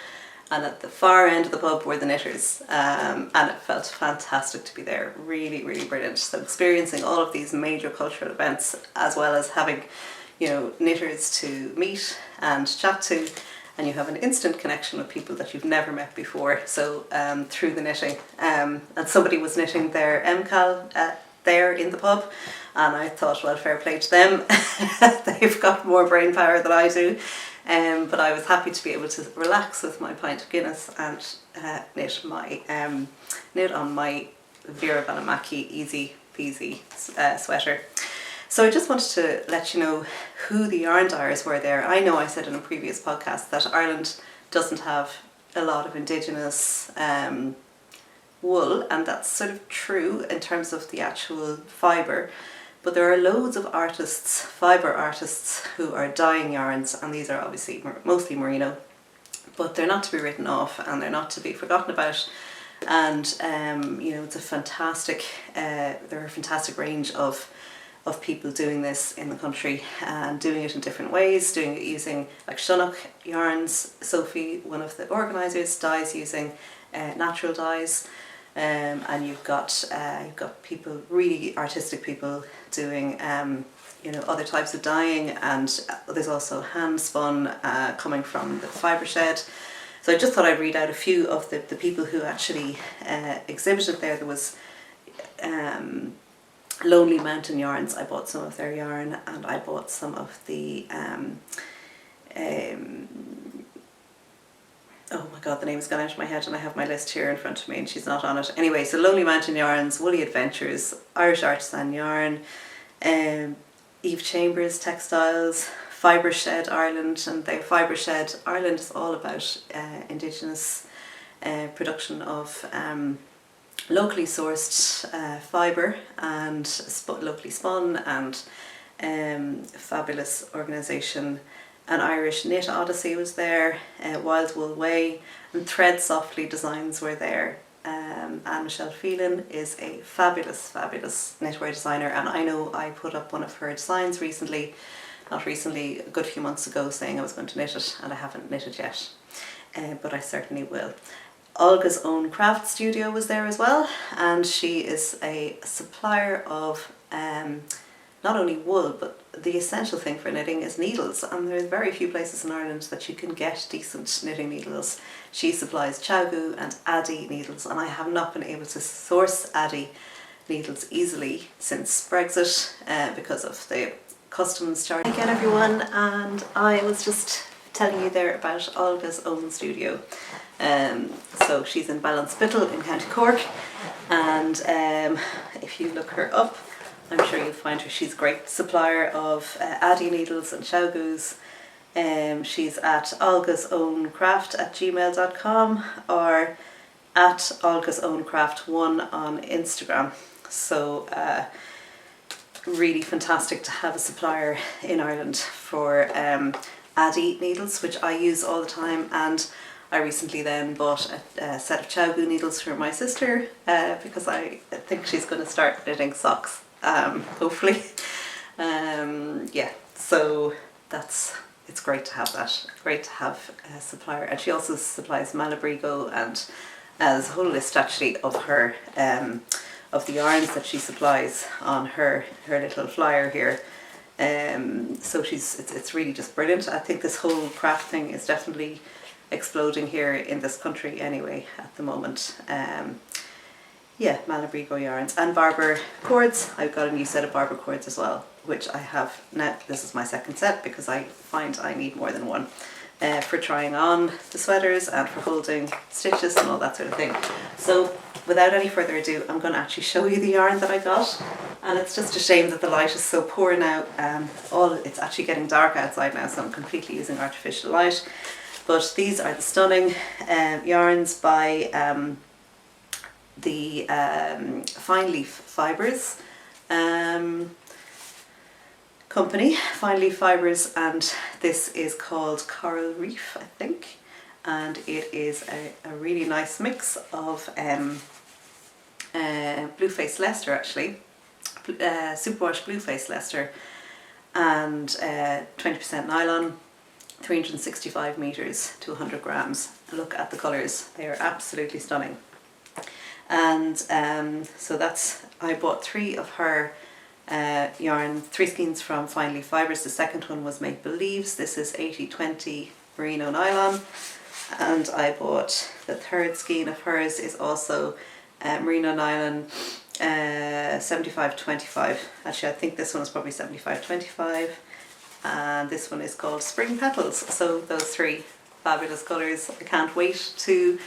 and at the far end of the pub were the knitters. And it felt fantastic to be there. Really, really brilliant. So experiencing all of these major cultural events, as well as having, you know, knitters to meet and chat to, and you have an instant connection with people that you've never met before. So through the knitting, and somebody was knitting their MKAL there in the pub, and I thought, well, fair play to them. They've got more brain power than I do, but I was happy to be able to relax with my pint of Guinness and knit on my Vera Valimaki easy peasy sweater. So I just wanted to let you know who the yarn dyers were there. I know I said in a previous podcast that Ireland doesn't have a lot of indigenous wool, and that's sort of true in terms of the actual fibre, but there are loads of artists, fibre artists, who are dyeing yarns, and these are obviously mostly merino, but they're not to be written off and they're not to be forgotten about. And you know, it's a fantastic, there are a fantastic range of people doing this in the country and doing it in different ways, doing it using like Shawl yarns. Sophie, one of the organisers, dyes using natural dyes, and you've got people, really artistic people, doing you know, other types of dyeing, and there's also hand spun coming from the fibre shed. So I just thought I'd read out a few of the people who actually exhibited there. There was Lonely Mountain Yarns. I bought some of their yarn, and I bought some of the oh my god, the name has gone out of my head and I have my list here in front of me and she's not on it. Anyway, so Lonely Mountain Yarns, Woolly Adventures, Irish Artisan Yarn, Eve Chambers Textiles, Fibre Shed Ireland. And the Fibre Shed Ireland is all about Indigenous production of locally sourced fibre and locally spun, and fabulous organisation. An Irish Knit Odyssey was there, Wild Wool Way, and Thread Softly Designs were there. Anne Michelle Phelan is a fabulous knitwear designer, and I know I put up one of her designs recently, not recently, a good few months ago, saying I was going to knit it, and I haven't knit it yet, but I certainly will. Olga's Own Craft Studio was there as well, and she is a supplier of not only wool, but the essential thing for knitting is needles, and there's very few places in Ireland that you can get decent knitting needles. She supplies Chowgu and Addy needles, and I have not been able to source Addy needles easily since Brexit because of the customs charge. Again everyone, and I was just telling you there about Olga's Own Studio. So she's in Ballinspittle in County Cork, and if you look her up, I'm sure you'll find her. She's a great supplier of Addy needles and Chowgus. She's at olgasowncraft@gmail.com or at olgasowncraft1 on Instagram. So really fantastic to have a supplier in Ireland for Addy needles, which I use all the time. And I recently then bought a set of Chowgu needles for my sister because I think she's going to start knitting socks. Hopefully. Yeah, so it's great to have that. Great to have a supplier. And she also supplies Malabrigo, and there's a whole list actually of her of the yarns that she supplies on her little flyer here. So it's really just brilliant. I think this whole craft thing is definitely exploding here in this country anyway at the moment. Yeah, Malabrigo yarns and Barber cords. I've got a new set of Barber cords as well, which I have now. This is my second set because I find I need more than one for trying on the sweaters and for holding stitches and all that sort of thing. So without any further ado, I'm going to actually show you the yarn that I got. And it's just a shame that the light is so poor now. It's actually getting dark outside now, so I'm completely using artificial light. But these are the stunning yarns by the Fine Leaf Fibres company, Fine Leaf Fibres, and this is called Coral Reef, I think, and it is a really nice mix of Blueface Leicester, actually, superwash Blueface Leicester, and 20% nylon, 365 meters to 100 grams. Look at the colours, they are absolutely stunning. And so I bought 3 of her yarn, 3 skeins from Fine Leaf Fibres. The second one was Make Believes. This is 80-20 merino nylon. And I bought the third skein of hers is also merino nylon, 75-25. Actually, I think this one is probably 75-25. And this one is called Spring Petals. So those 3 fabulous colours. I can't wait to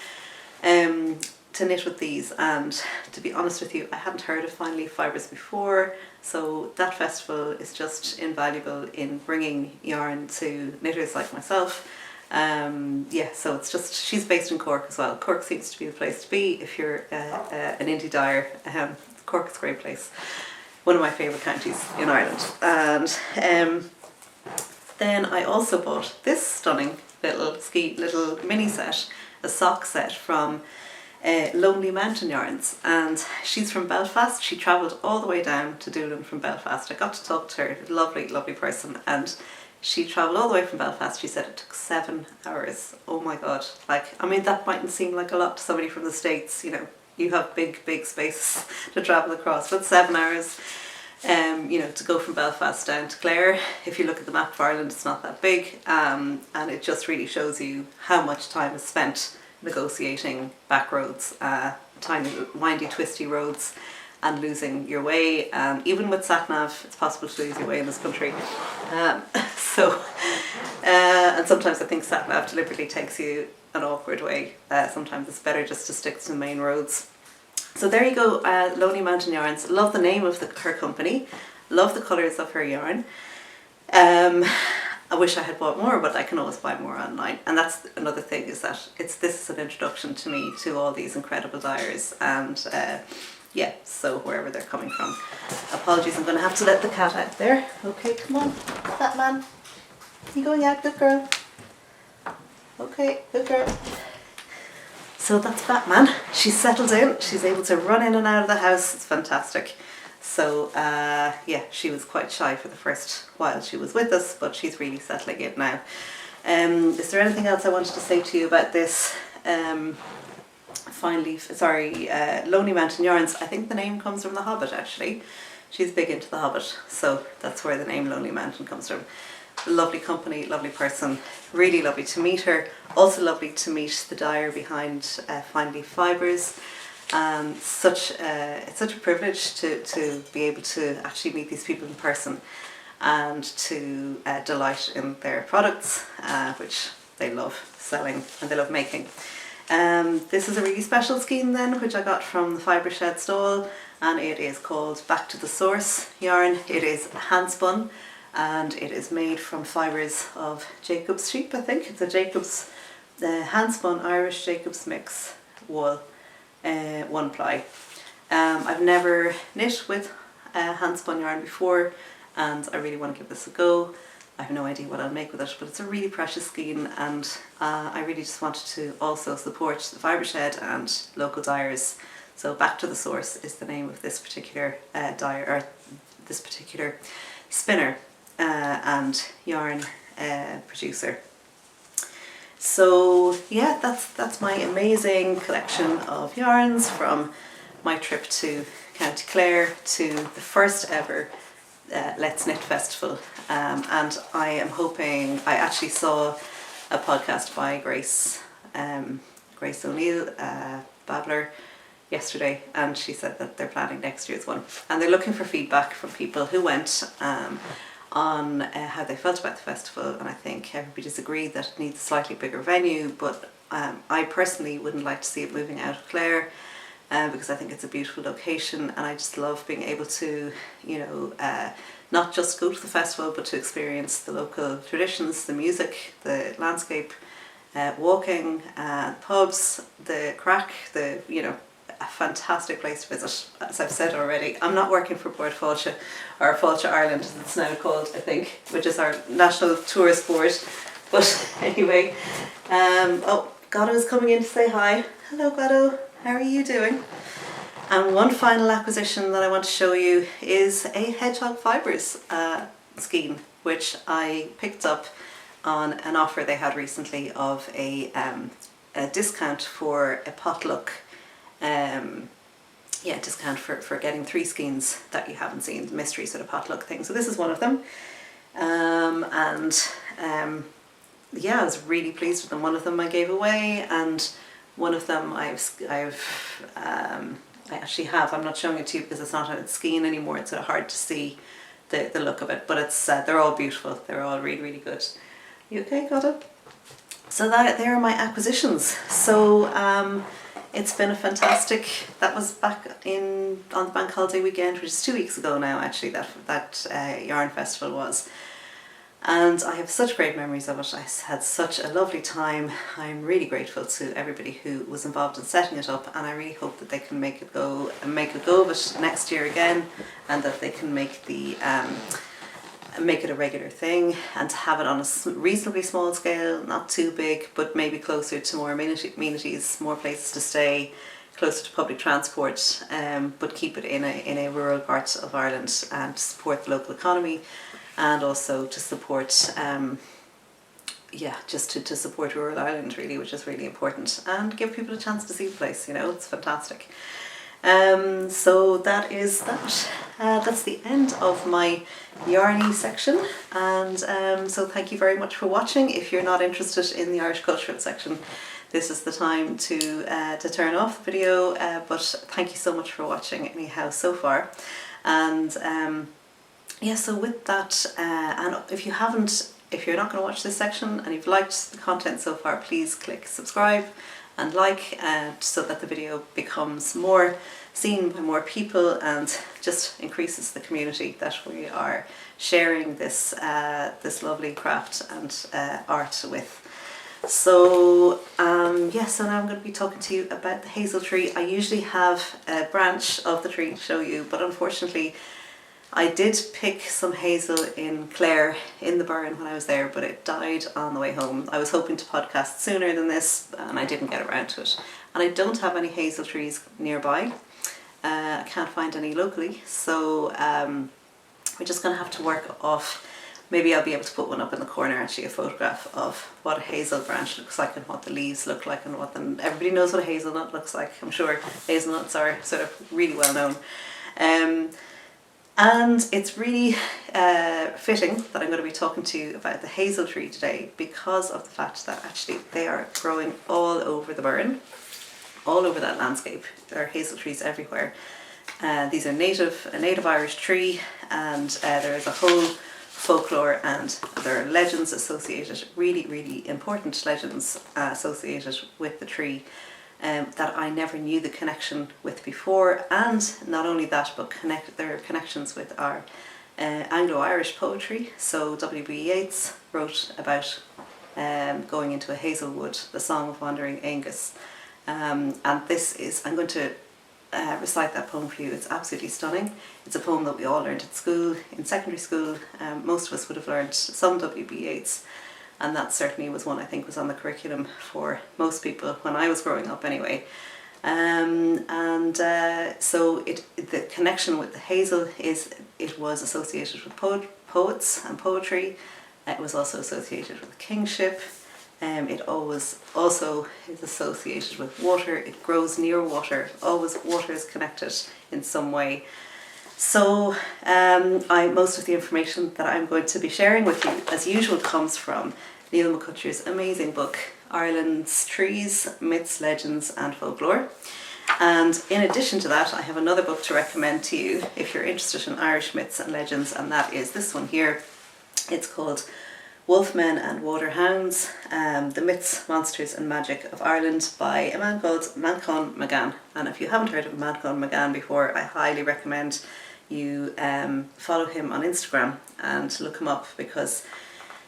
knit with these, and to be honest with you, I hadn't heard of Fine Leaf Fibres before, so that festival is just invaluable in bringing yarn to knitters like myself. Yeah, so it's just, she's based in Cork as well. Cork seems to be the place to be if you're an indie dyer. Cork is a great place, one of my favourite counties in Ireland. And Then I also bought this stunning little mini set, a sock set from Lonely Mountain Yarns, and she's from Belfast. She travelled all the way down to Doolin from Belfast. I got to talk to her, lovely, lovely person, and she travelled all the way from Belfast. She said it took 7 hours. Oh my God. Like, I mean, that mightn't seem like a lot to somebody from the States, you know, you have big spaces to travel across, but 7 hours, you know, to go from Belfast down to Clare. If you look at the map of Ireland, it's not that big, and it just really shows you how much time is spent negotiating back roads, tiny, windy, twisty roads, and losing your way. Even with sat-nav, it's possible to lose your way in this country. And sometimes I think sat-nav deliberately takes you an awkward way. Sometimes it's better just to stick to the main roads. So there you go, Lonely Mountain Yarns. Love the name of her company. Love the colours of her yarn. I wish I had bought more, but I can always buy more online. And that's another thing, is that this is an introduction to me to all these incredible dyers, and yeah, so wherever they're coming from. Apologies, I'm going to have to let the cat out there. Okay, come on, Batman. You going out, good girl? Okay, good girl. So that's Batman. She's settled in. She's able to run in and out of the house. It's fantastic. So yeah, she was quite shy for the first while she was with us, but she's really settling in now. Is there anything else I wanted to say to you about this? Lonely Mountain Yarns. I think the name comes from The Hobbit, actually. She's big into The Hobbit, so that's where the name Lonely Mountain comes from. Lovely company, lovely person, really lovely to meet her. Also lovely to meet the dyer behind Fine Leaf Fibres. It's such a privilege to be able to actually meet these people in person, and to delight in their products, which they love selling and they love making. This is a really special skein then, which I got from the Fibre Shed stall, and it is called Back to the Source yarn. It is hand spun, and it is made from fibres of Jacob's sheep, I think. It's a Jacob's hand spun Irish Jacob's mix wool, 1 ply. I've never knit with hand spun yarn before, and I really want to give this a go. I have no idea what I'll make with it, but it's a really precious skein, and I really just wanted to also support the Fibre Shed and local dyers. So Back to the Source is the name of this particular dyer, or this particular spinner and yarn producer. So yeah, that's my amazing collection of yarns from my trip to County Clare, to the first ever Let's Knit Festival, and I am hoping, I actually saw a podcast by Grace O'Neill, Babbler, yesterday, and she said that they're planning next year's one, and they're looking for feedback from people who went on how they felt about the festival. And I think everybody's agreed that it needs a slightly bigger venue, but I personally wouldn't like to see it moving out of Clare, because I think it's a beautiful location, and I just love being able to, you know, not just go to the festival, but to experience the local traditions, the music, the landscape, walking, pubs, the crack, you know, a fantastic place to visit. As I've said already, I'm not working for Board Fáilte, or Fáilte Ireland as it's now called, I think, which is our national tourist board. But anyway, oh, Gatto is coming in to say hi. Hello Gatto, how are you doing? And one final acquisition that I want to show you is a Hedgehog Fibres skein, which I picked up on an offer they had recently of a discount for a potluck. Yeah, discount for getting 3 skeins that you haven't seen, the mystery sort of potluck thing. So this is one of them, yeah, I was really pleased with them. One of them I gave away, and one of them I actually have. I'm not showing it to you because it's not on its skein anymore. It's sort of hard to see the look of it, but it's they're all beautiful. They're all really, really good. You okay, got it? So there are my acquisitions. So it's been a fantastic, that was back on the bank holiday weekend, which is 2 weeks ago now actually, that yarn festival was. And I have such great memories of it. I had such a lovely time. I'm really grateful to everybody who was involved in setting it up, and I really hope that they can make a go of it next year again, and that they can make the make it a regular thing, and to have it on a reasonably small scale, not too big, but maybe closer to more amenities, more places to stay, closer to public transport, but keep it in a rural part of Ireland, and to support the local economy, and also to support just to support rural Ireland really, which is really important, and give people a chance to see the place. It's fantastic. So that is that. That's the end of my yarny section, and so thank you very much for watching. If you're not interested in the Irish cultural section, this is the time to turn off the video, but thank you so much for watching anyhow so far. And so with that, and if you're not going to watch this section and you've liked the content so far, please click subscribe and like, so that the video becomes more seen by more people and just increases the community that we are sharing this lovely craft and art with. So so now I'm going to be talking to you about the hazel tree. I usually have a branch of the tree to show you, but unfortunately I did pick some hazel in Clare in the Burren when I was there, but it died on the way home. I was hoping to podcast sooner than this, and I didn't get around to it. And I don't have any hazel trees nearby. I can't find any locally, so we're just going to have to work off. Maybe I'll be able to put one up in the corner, actually, a photograph of what a hazel branch looks like and what the leaves look like, and everybody knows what a hazelnut looks like. I'm sure hazelnuts are sort of really well known. And it's really fitting that I'm going to be talking to you about the hazel tree today, because of the fact that actually they are growing all over the Burren, all over that landscape. There are hazel trees everywhere. These are a native Irish tree, and there is a whole folklore, and there are legends associated, really, really important legends associated with the tree, that I never knew the connection with before. And not only that, but there are connections with our Anglo-Irish poetry. So W.B. Yeats wrote about going into a hazel wood, the Song of Wandering Aengus, and I'm going to recite that poem for you. It's absolutely stunning. It's a poem that we all learned at school, in secondary school. Most of us would have learned some W.B. Yeats, and that certainly was one I think was on the curriculum for most people when I was growing up anyway. So the connection with the hazel is it was associated with poets and poetry. It was also associated with kingship. It always also is associated with water. It grows near water. Always water is connected in some way. So most of the information that I'm going to be sharing with you, as usual, comes from Neil McCutchear's amazing book, Ireland's Trees, Myths, Legends and Folklore. And in addition to that, I have another book to recommend to you if you're interested in Irish myths and legends, and that is this one here. It's called Wolfmen and Waterhounds, The Myths, Monsters and Magic of Ireland, by a man called MKAL McGann. And if you haven't heard of MKAL McGann before, I highly recommend you follow him on Instagram and look him up, because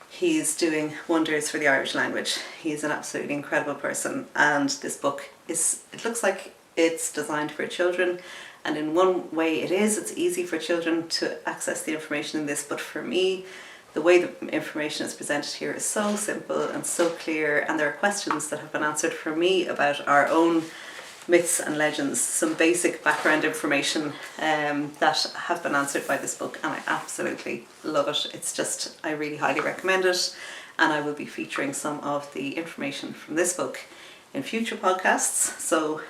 he's doing wonders for the Irish language. He's an absolutely incredible person, and this book it looks like it's designed for children, and in one way it's easy for children to access the information in this, but for me, the way the information is presented here is so simple and so clear, and there are questions that have been answered for me about our own myths and legends, some basic background information that have been answered by this book, and I absolutely love it. It's just, I really highly recommend it, and I will be featuring some of the information from this book in future podcasts. So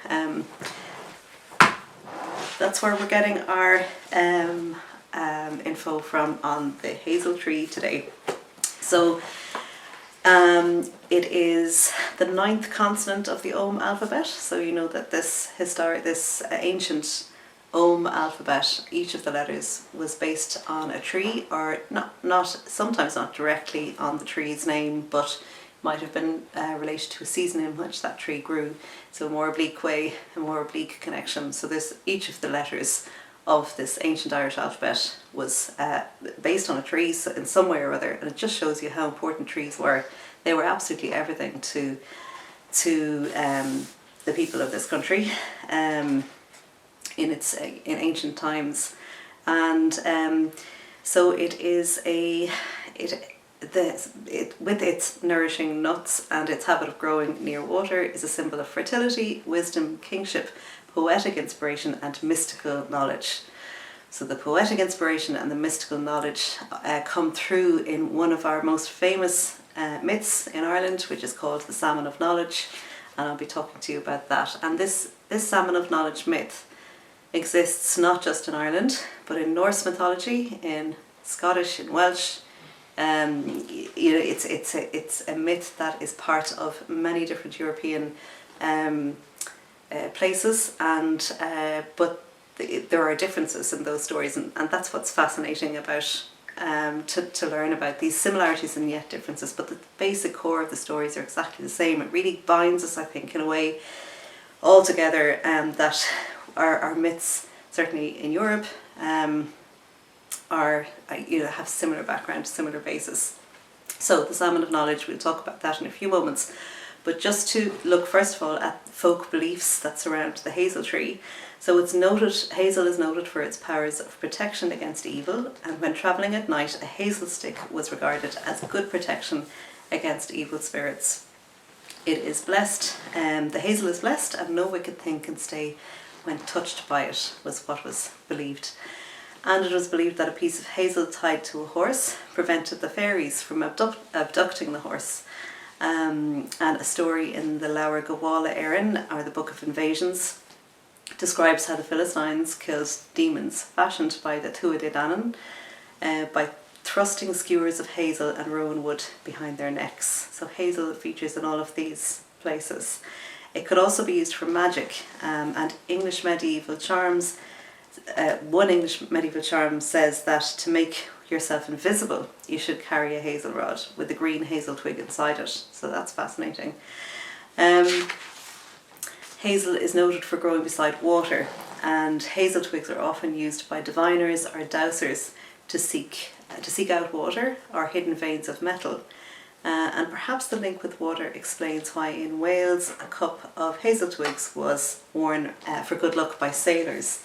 that's where we're getting our info from on the hazel tree today. So it is the 9th consonant of the Ogham alphabet. So you know that this ancient Ogham alphabet, each of the letters was based on a tree, or sometimes not directly on the tree's name, but might have been related to a season in which that tree grew. So a more oblique way, a more oblique connection. So each of the letters of this ancient Irish alphabet was based on a tree in some way or other, and it just shows you how important trees were. They were absolutely everything to the people of this country in ancient times. And So it is with its nourishing nuts and its habit of growing near water, is a symbol of fertility, wisdom, kingship, poetic inspiration and mystical knowledge. So the poetic inspiration and the mystical knowledge come through in one of our most famous myths in Ireland, which is called the Salmon of Knowledge, and I'll be talking to you about that. And this Salmon of Knowledge myth exists not just in Ireland, but in Norse mythology, in Scottish, in Welsh. It's a myth that is part of many different European places, and but there are differences in those stories, and that's what's fascinating about to learn about these similarities and yet differences, but the basic core of the stories are exactly the same. It really binds us, I think, in a way all together, that our myths, certainly in Europe, have similar background, similar basis. So the Salmon of Knowledge, we'll talk about that in a few moments, but just to look first of all at folk beliefs that surround the hazel tree. So hazel is noted for its powers of protection against evil, and when travelling at night, a hazel stick was regarded as good protection against evil spirits. It is blessed, the hazel is blessed, and no wicked thing can stay when touched by it, was what was believed. And it was believed that a piece of hazel tied to a horse prevented the fairies from abducting the horse. And a story in the Laura Gawala Erin, or the Book of Invasions, describes how the Philistines killed demons fashioned by the Tuatha Dé Danann by thrusting skewers of hazel and rowan wood behind their necks. So hazel features in all of these places. It could also be used for magic, and English medieval charms. One English medieval charm says that to make yourself invisible, you should carry a hazel rod with a green hazel twig inside it. So that's fascinating. Hazel is noted for growing beside water, and hazel twigs are often used by diviners or dowsers to seek out water or hidden veins of metal. And perhaps the link with water explains why in Wales a cup of hazel twigs was worn for good luck by sailors.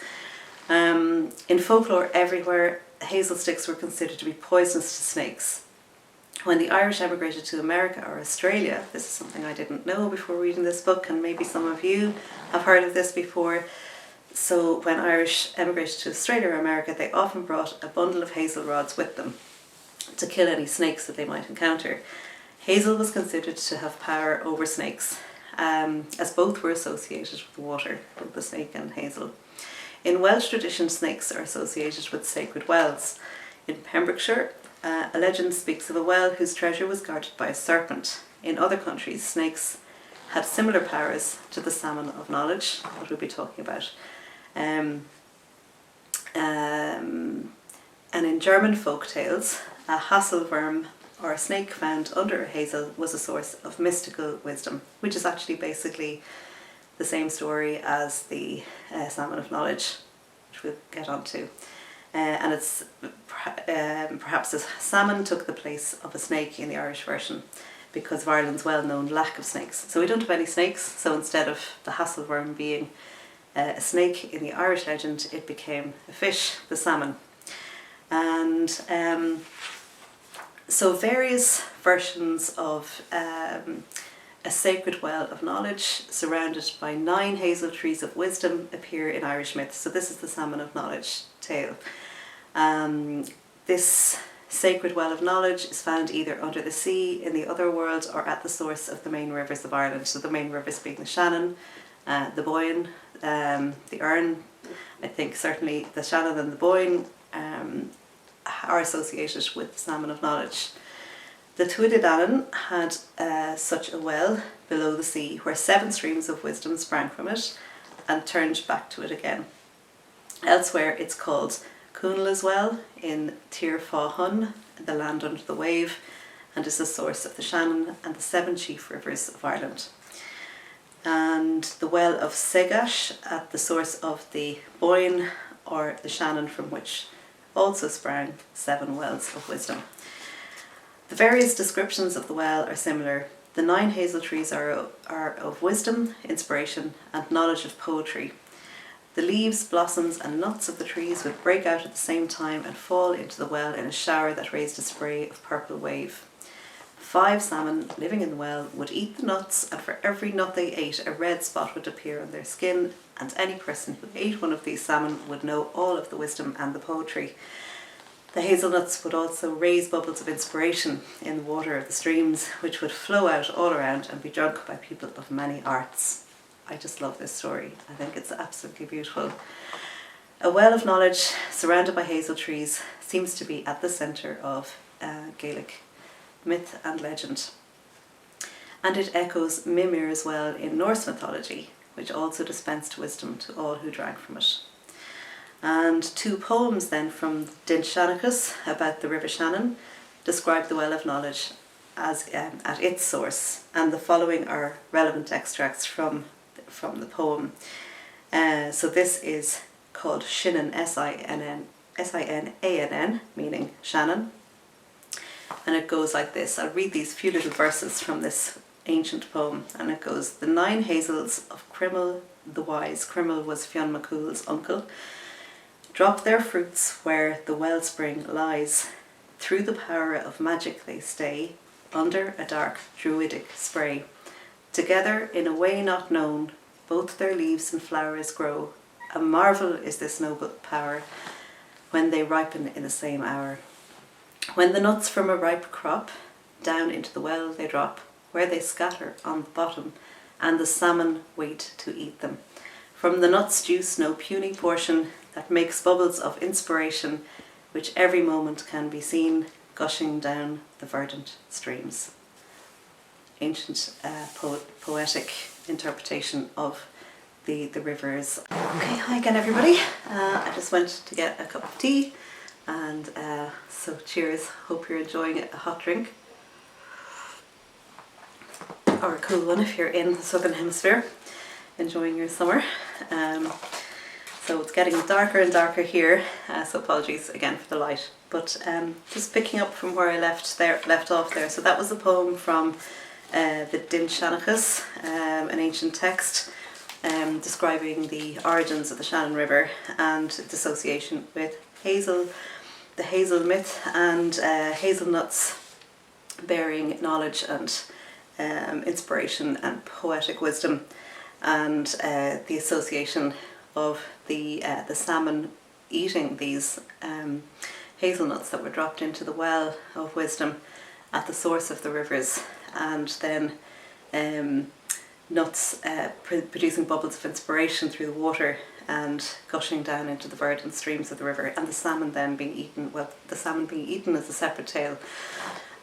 In folklore everywhere, hazel sticks were considered to be poisonous to snakes. When the Irish emigrated to America or Australia, this is something I didn't know before reading this book, and maybe some of you have heard of this before. So when Irish emigrated to Australia or America, they often brought a bundle of hazel rods with them to kill any snakes that they might encounter. Hazel was considered to have power over snakes, as both were associated with water, both the snake and hazel. In Welsh tradition, snakes are associated with sacred wells. In Pembrokeshire, a legend speaks of a well whose treasure was guarded by a serpent. In other countries, snakes had similar powers to the Salmon of Knowledge, what we'll be talking about. And in German folk tales, a hasselworm, or a snake found under a hazel, was a source of mystical wisdom, which is actually basically the same story as the Salmon of Knowledge, which we'll get onto. And it's perhaps the salmon took the place of a snake in the Irish version because of Ireland's well-known lack of snakes. So we don't have any snakes, so instead of the hasselworm being a snake in the Irish legend, it became a fish, the salmon. And so various versions of a sacred well of knowledge surrounded by 9 hazel trees of wisdom appear in Irish myths. So this is the Salmon of Knowledge tale. This sacred well of knowledge is found either under the sea in the other world or at the source of the main rivers of Ireland. So the main rivers being the Shannon, the Boyne, the Erne. I think certainly the Shannon and the Boyne are associated with the Salmon of Knowledge. The Tuatha Dé Danann had such a well below the sea where 7 streams of wisdom sprang from it and turned back to it again. Elsewhere it's called Cúnla's Well in Tír Fáthun, the land under the wave, and is the source of the Shannon and the 7 chief rivers of Ireland. And the well of Segash at the source of the Boyne or the Shannon, from which also sprang 7 wells of wisdom. The various descriptions of the well are similar. The 9 hazel trees are of wisdom, inspiration and knowledge of poetry. The leaves, blossoms and nuts of the trees would break out at the same time and fall into the well in a shower that raised a spray of purple wave. 5 salmon living in the well would eat the nuts, and for every nut they ate, a red spot would appear on their skin, and any person who ate one of these salmon would know all of the wisdom and the poetry. The hazelnuts would also raise bubbles of inspiration in the water of the streams, which would flow out all around and be drunk by people of many arts. I just love this story. I think it's absolutely beautiful. A well of knowledge surrounded by hazel trees seems to be at the centre of Gaelic myth and legend. And it echoes Mimir as well in Norse mythology, which also dispensed wisdom to all who drank from it. And 2 poems then from Dinshanachus about the River Shannon describe the Well of Knowledge as at its source, and the following are relevant extracts from the poem. So this is called Shinnan, S-I-N-A-N, meaning Shannon. And it goes like this. I'll read these few little verses from this ancient poem, and it goes: The 9 hazels of Crimmel the wise, Crimmel was Fionn McCool's uncle, drop their fruits where the wellspring lies. Through the power of magic they stay, under a dark druidic spray. Together in a way not known, both their leaves and flowers grow. A marvel is this noble power, when they ripen in the same hour. When the nuts from a ripe crop down into the well they drop, where they scatter on the bottom, and the salmon wait to eat them. From the nuts juice no puny portion, that makes bubbles of inspiration, which every moment can be seen, gushing down the verdant streams. Ancient poetic interpretation of the rivers. Okay, hi again everybody. I just went to get a cup of tea, and so cheers. Hope you're enjoying a hot drink, or a cool one if you're in the southern hemisphere, enjoying your summer. So it's getting darker and darker here, so apologies again for the light. But just picking up from where I left off there. So that was a poem from the Dinshanachus, an ancient text describing the origins of the Shannon River and its association with hazel, the hazel myth, and hazelnuts bearing knowledge and inspiration and poetic wisdom, and the association of the salmon eating these hazelnuts that were dropped into the well of wisdom at the source of the rivers, and then nuts producing bubbles of inspiration through the water and gushing down into the verdant streams of the river, and the salmon then being eaten. Well, the salmon being eaten is a separate tale,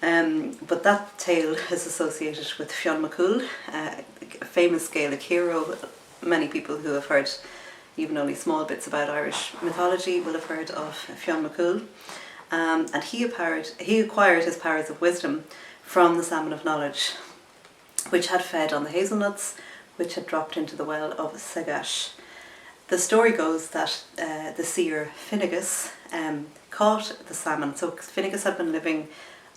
but that tale is associated with Fionn McCool, a famous Gaelic hero. Many people who have heard even only small bits about Irish mythology will have heard of Fionn McCool, and he acquired his powers of wisdom from the Salmon of Knowledge, which had fed on the hazelnuts which had dropped into the well of Sagash. The story goes that the seer Finnegas caught the salmon. So Finnegas had been living,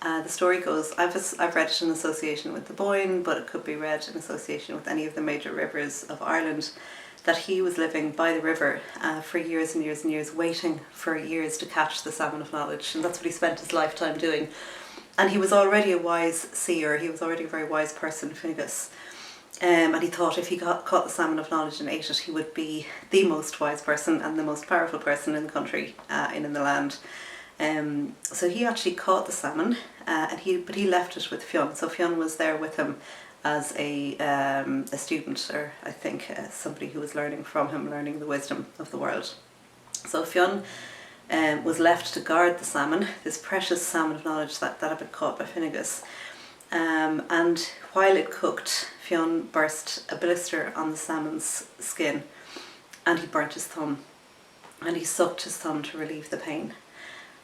the story goes, I've read it in association with the Boyne, but it could be read in association with any of the major rivers of Ireland, that he was living by the river for years and years and years, waiting for years to catch the Salmon of Knowledge, and that's what he spent his lifetime doing. And he was already a wise seer, he was already a very wise person, Finnegas. And he thought if he caught the Salmon of Knowledge and ate it, he would be the most wise person and the most powerful person in the country and in the land. So he actually caught the salmon, but he left it with Fionn. So Fionn was there with him as a student, or I think somebody who was learning from him, learning the wisdom of the world. So Fionn was left to guard the salmon, this precious Salmon of Knowledge that had been caught by Finnegas. And while it cooked, Fionn burst a blister on the salmon's skin, and he burnt his thumb, and he sucked his thumb to relieve the pain.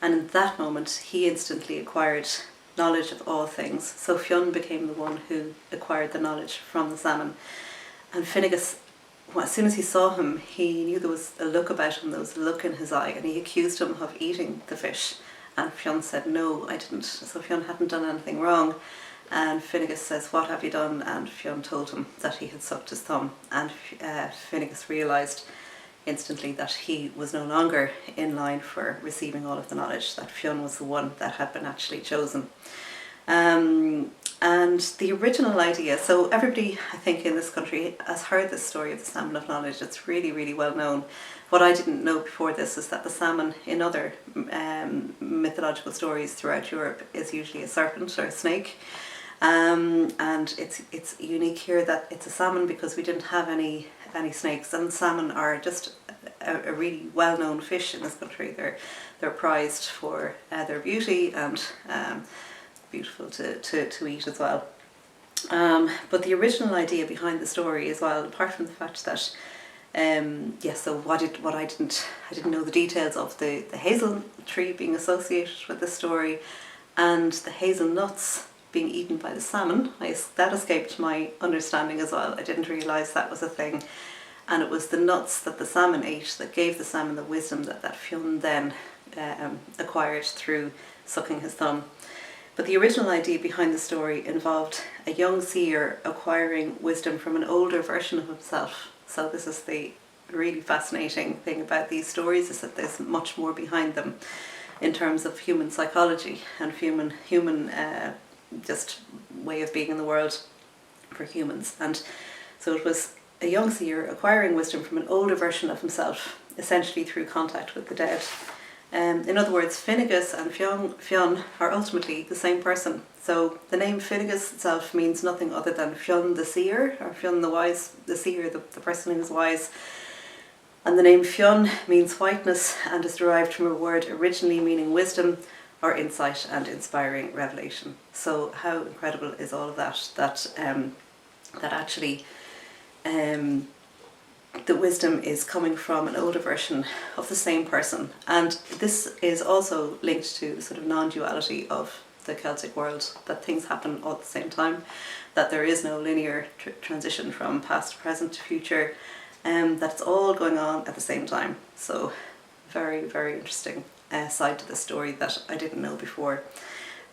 And in that moment, he instantly acquired knowledge of all things. So Fionn became the one who acquired the knowledge from the salmon. And Finnegas, as soon as he saw him, he knew there was a look about him, there was a look in his eye, and he accused him of eating the fish. And Fionn said, no, I didn't. So Fionn hadn't done anything wrong. And Finnegas says, what have you done? And Fionn told him that he had sucked his thumb. And Finnegas realised instantly that he was no longer in line for receiving all of the knowledge, that Fionn was the one that had been actually chosen. And the original idea, so everybody I think in this country has heard this story of the Salmon of Knowledge. It's really, really well known. What I didn't know before this is that the salmon in other mythological stories throughout Europe is usually a serpent or a snake. And it's unique here that it's a salmon because we didn't have any snakes, and salmon are just a really well-known fish in this country. They're prized for their beauty and beautiful to eat as well. But the original idea behind the story as well, apart from the fact that so I didn't know the details of the hazel tree being associated with the story, and the hazelnuts being eaten by the salmon. That escaped my understanding as well. I didn't realise that was a thing, and it was the nuts that the salmon ate that gave the salmon the wisdom that Fionn then acquired through sucking his thumb. But the original idea behind the story involved a young seer acquiring wisdom from an older version of himself. So this is the really fascinating thing about these stories, is that there's much more behind them in terms of human psychology and human just way of being in the world for humans. And so it was a young seer acquiring wisdom from an older version of himself, essentially through contact with the dead. In other words, Finnegas and Fionn are ultimately the same person. So the name Finnegas itself means nothing other than Fionn the seer, or Fionn the wise, the seer, the person who is wise. And the name Fionn means whiteness and is derived from a word originally meaning wisdom or insight and inspiring revelation. So how incredible is all of that? That actually the wisdom is coming from an older version of the same person. And this is also linked to the sort of non-duality of the Celtic world, that things happen all at the same time, that there is no linear transition from past, present to future, that it's all going on at the same time. So very, very interesting side to the story that I didn't know before.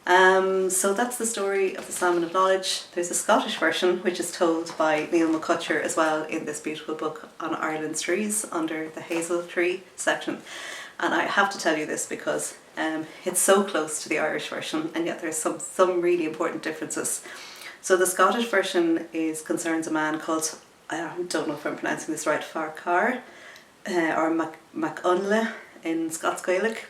So that's the story of the Salmon of Knowledge. There's a Scottish version which is told by Neil McCutcher as well in this beautiful book on Ireland's trees under the hazel tree section. And I have to tell you this because it's so close to the Irish version, and yet there's some really important differences. So the Scottish version concerns a man called, I don't know if I'm pronouncing this right, Farcar or MacUnle in Scots Gaelic,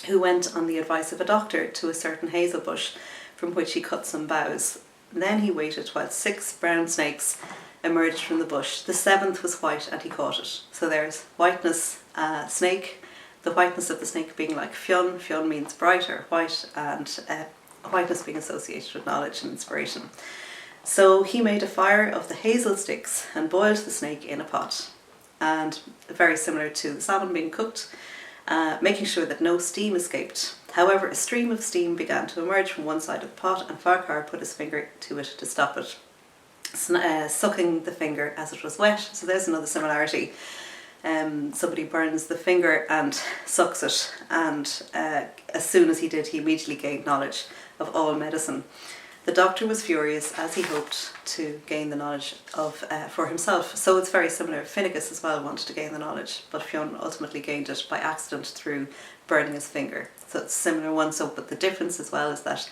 who went on the advice of a doctor to a certain hazel bush from which he cut some boughs. And then he waited while 6 brown snakes emerged from the bush. The 7th was white and he caught it. So there's whiteness, snake, the whiteness of the snake being like Fionn. Fionn means bright or white, and whiteness being associated with knowledge and inspiration. So he made a fire of the hazel sticks and boiled the snake in a pot. And very similar to the salmon being cooked, making sure that no steam escaped. However, a stream of steam began to emerge from one side of the pot, and Farquhar put his finger to it to stop it, sucking the finger as it was wet. So there's another similarity. Somebody burns the finger and sucks it, and as soon as he did, he immediately gained knowledge of all medicine. The doctor was furious, as he hoped to gain the knowledge of for himself. So it's very similar. Finnegas as well wanted to gain the knowledge, but Fionn ultimately gained it by accident through burning his finger. So it's a similar one. So, but the difference as well is that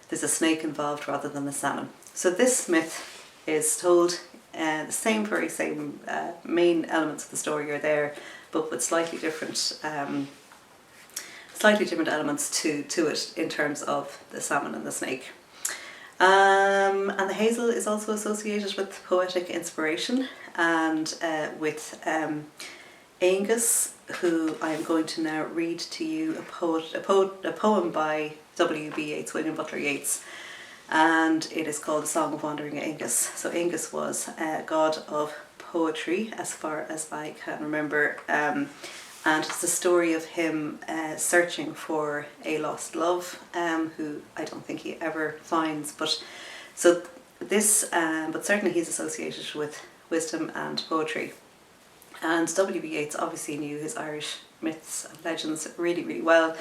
there's a snake involved rather than a salmon. So this myth is told, the very same main elements of the story are there, but with slightly different elements to it in terms of the salmon and the snake. And the hazel is also associated with poetic inspiration, and with Angus, who I am going to now read to you a poem by W.B. Yeats, William Butler Yeats, and it is called The Song of Wandering Angus. So Angus was a god of poetry, as far as I can remember, and it's the story of him searching for a lost love, who I don't think he ever finds. But certainly he's associated with wisdom and poetry. And W.B. Yeats obviously knew his Irish myths and legends really, really well,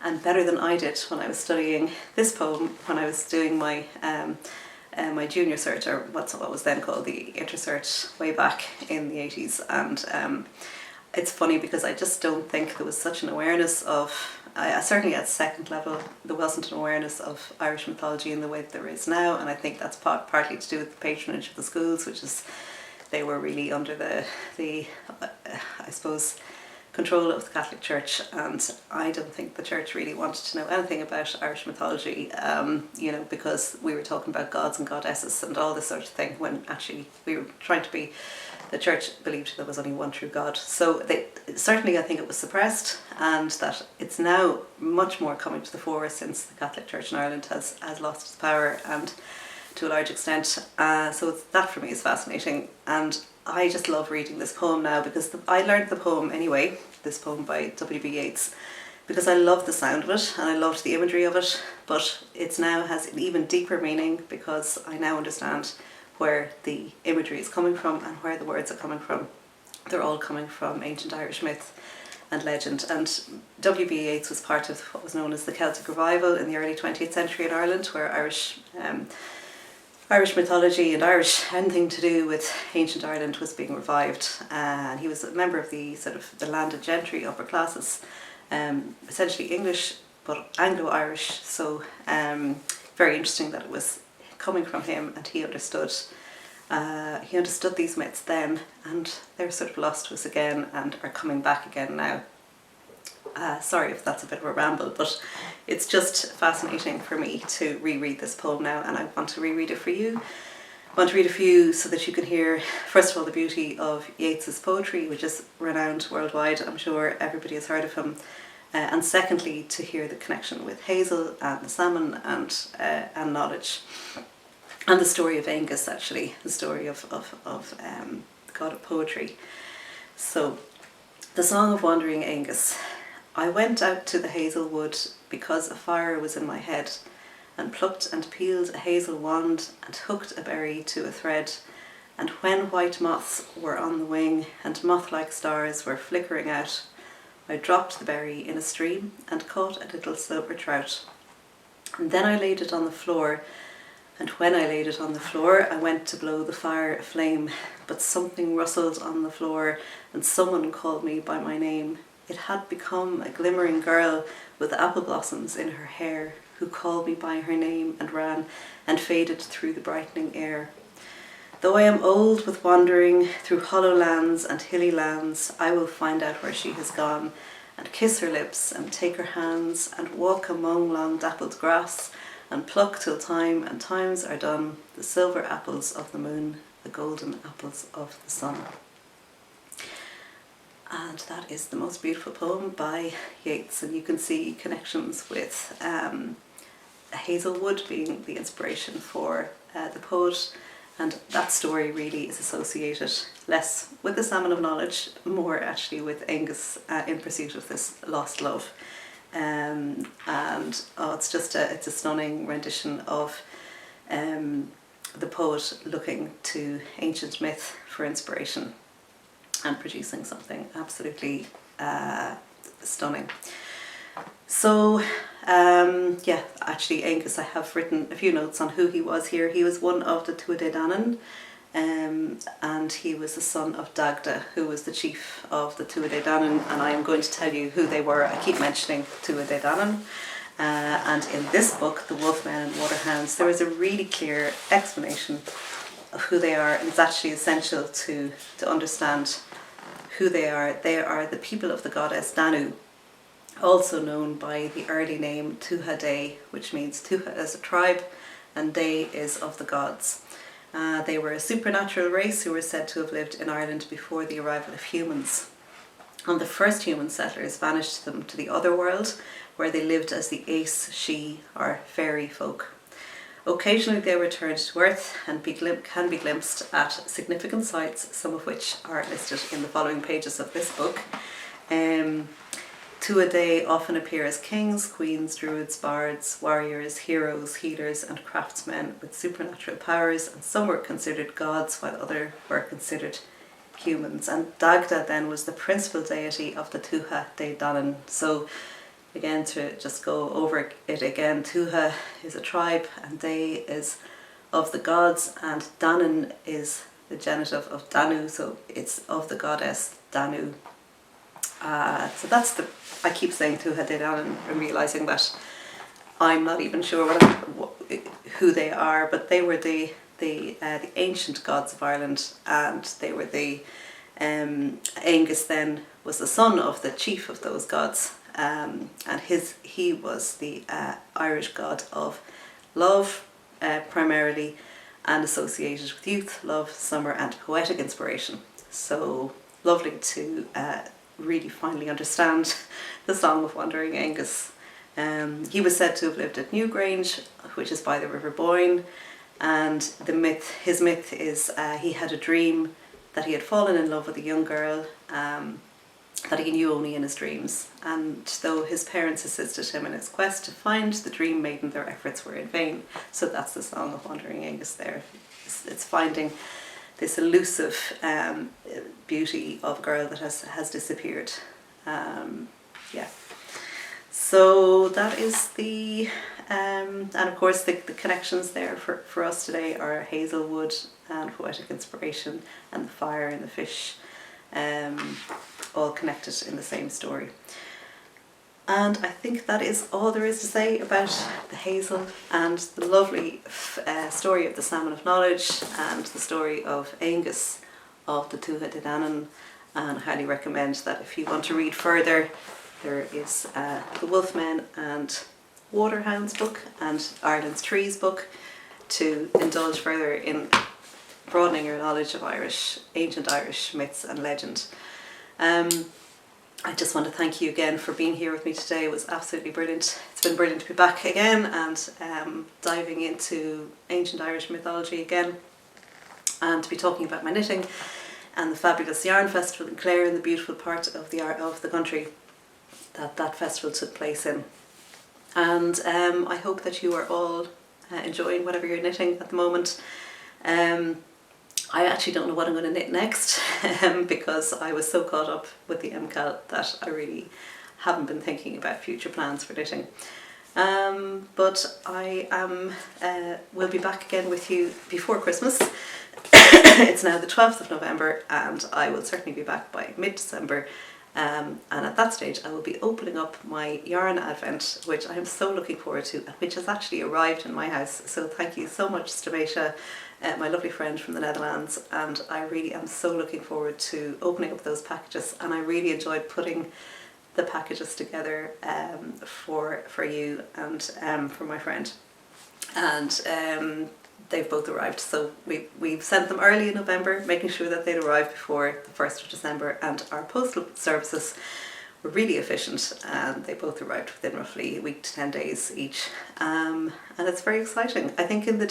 and better than I did when I was studying this poem, when I was doing my my junior cert, or what was then called the intercert, way back in the 80s. And it's funny because I just don't think there was such an awareness of, certainly at second level, there wasn't an awareness of Irish mythology in the way that there is now, and I think that's partly to do with the patronage of the schools, which is, they were really under the I suppose, control of the Catholic Church, and I don't think the Church really wanted to know anything about Irish mythology, because we were talking about gods and goddesses and all this sort of thing, when actually we were trying to be, the Church believed there was only one true God. So certainly I think it was suppressed, and that it's now much more coming to the fore since the Catholic Church in Ireland has lost its power, and to a large extent. So that for me is fascinating, and I just love reading this poem now, because I learned the poem anyway, this poem by W.B. Yeats, because I love the sound of it and I loved the imagery of it, but it now has an even deeper meaning because I now understand where the imagery is coming from and where the words are coming from. They're all coming from ancient Irish myth and legend, and W.B. Yeats was part of what was known as the Celtic Revival in the early 20th century in Ireland, where Irish mythology and anything to do with ancient Ireland was being revived, and he was a member of the sort of the landed gentry, upper classes, essentially English but Anglo-Irish, so very interesting that it was coming from him, and he understood these myths then, and they're sort of lost to us again and are coming back again now. Sorry if that's a bit of a ramble, but it's just fascinating for me to reread this poem now, and I want to reread it for you. I want to read it for you so that you can hear, first of all, the beauty of Yeats's poetry, which is renowned worldwide. I'm sure everybody has heard of him. And secondly, to hear the connection with Hazel and the salmon and knowledge. And the story of Angus, actually, the story of the god of poetry. So, the Song of Wandering Angus. I went out to the hazel wood because a fire was in my head, and plucked and peeled a hazel wand and hooked a berry to a thread, and when white moths were on the wing and moth-like stars were flickering out, I dropped the berry in a stream and caught a little silver trout. And then I laid it on the floor, and when I laid it on the floor I went to blow the fire aflame, but something rustled on the floor and someone called me by my name. It had become a glimmering girl with apple blossoms in her hair, who called me by her name and ran and faded through the brightening air. Though I am old with wandering through hollow lands and hilly lands, I will find out where she has gone, and kiss her lips and take her hands, and walk among long dappled grass, and pluck till time and times are done the silver apples of the moon, the golden apples of the sun. And that is the most beautiful poem by Yeats, and you can see connections with hazelwood being the inspiration for the poet, and that story really is associated less with the Salmon of Knowledge, more actually with Angus in pursuit of this lost love. It's a stunning rendition of the poet looking to ancient myth for inspiration and producing something absolutely stunning. So, actually Angus, I have written a few notes on who he was here. He was one of the Tuatha Dé Danann, and he was the son of Dagda, who was the chief of the Tuatha Dé Danann, and I am going to tell you who they were. I keep mentioning Tuatha Dé Danann, and in this book, The Wolfmen and Waterhounds, there is a really clear explanation of who they are, and it's actually essential to understand who they are. They are the people of the goddess Danu, also known by the early name Tuatha Dé, which means Tuatha is a tribe and Dé is of the gods. They were a supernatural race who were said to have lived in Ireland before the arrival of humans. And the first human settlers vanished them to the other world, where they lived as the Aes, She, or fairy folk. Occasionally they returned to Earth and can be glimpsed at significant sites, some of which are listed in the following pages of this book. Tuatha Dé often appear as kings, queens, druids, bards, warriors, heroes, healers and craftsmen with supernatural powers, and some were considered gods while others were considered humans. And Dagda then was the principal deity of the Tuatha Dé Danann. So again, to just go over it again, Tuatha is a tribe and Dé is of the gods, and Danann is the genitive of Danu, so it's of the goddess Danu. So that's I keep saying Tuatha Dé Danann and realising that I'm not even sure who they are, but they were the ancient gods of Ireland, and they were Angus then was the son of the chief of those gods, and he was the Irish god of love primarily, and associated with youth, love, summer and poetic inspiration. So lovely to really finally understand the Song of Wandering Angus. He was said to have lived at Newgrange, which is by the River Boyne, and his myth is he had a dream that he had fallen in love with a young girl that he knew only in his dreams, and though his parents assisted him in his quest to find the dream maiden, their efforts were in vain. So that's the Song of Wandering Angus there. It's finding this elusive beauty of a girl that has disappeared. So that is and of course the connections there for us today are hazelwood and poetic inspiration and the fire and the fish, all connected in the same story. And I think that is all there is to say about the hazel and the lovely story of the Salmon of Knowledge and the story of Angus of the Tuatha Dé Danann. And I highly recommend that if you want to read further, there is the Wolfmen and Waterhounds book and Ireland's Trees book to indulge further in broadening your knowledge of ancient Irish myths and legend. I just want to thank you again for being here with me today. It was absolutely brilliant. It's been brilliant to be back again and diving into ancient Irish mythology again, and to be talking about my knitting and the fabulous yarn festival in Clare, in the beautiful part of the country that festival took place in. And I hope that you are all enjoying whatever you're knitting at the moment. I actually don't know what I'm going to knit next because I was so caught up with the MKAL that I really haven't been thinking about future plans for knitting. But I will be back again with you before Christmas. It's now the 12th of November and I will certainly be back by mid-December. And at that stage I will be opening up my yarn advent, which I am so looking forward to, which has actually arrived in my house. So thank you so much, Stavacia, my lovely friend from the Netherlands, and I really am so looking forward to opening up those packages, and I really enjoyed putting the packages together for you and for my friend. And they've both arrived, so we've sent them early in November, making sure that they'd arrive before the 1st of December, and our postal services were really efficient and they both arrived within roughly a week to 10 days each, and it's very exciting. I think in the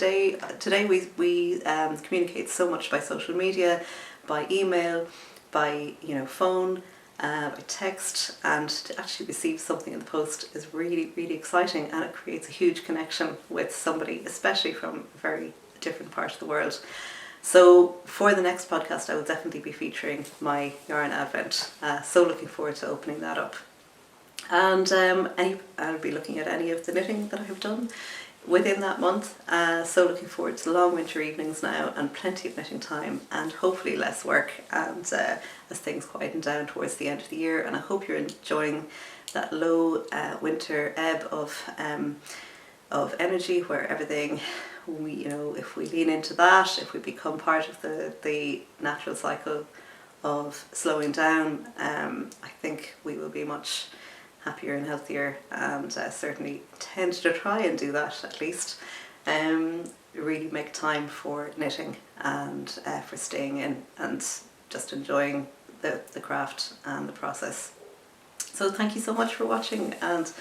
today we communicate so much by social media, by email, by phone, by text, and to actually receive something in the post is really, really exciting, and it creates a huge connection with somebody, especially from a very different part of the world. So for the next podcast I will definitely be featuring my yarn advent, so looking forward to opening that up. And I'll be looking at any of the knitting that I have done within that month, so looking forward to long winter evenings now and plenty of knitting time and hopefully less work, and as things quieten down towards the end of the year. And I hope you're enjoying that low winter ebb of energy, where everything, if we lean into that, if we become part of the natural cycle of slowing down, I think we will be much happier and healthier, and certainly tend to try and do that at least. Really make time for knitting and for staying in and just enjoying the craft and the process. So thank you so much for watching, and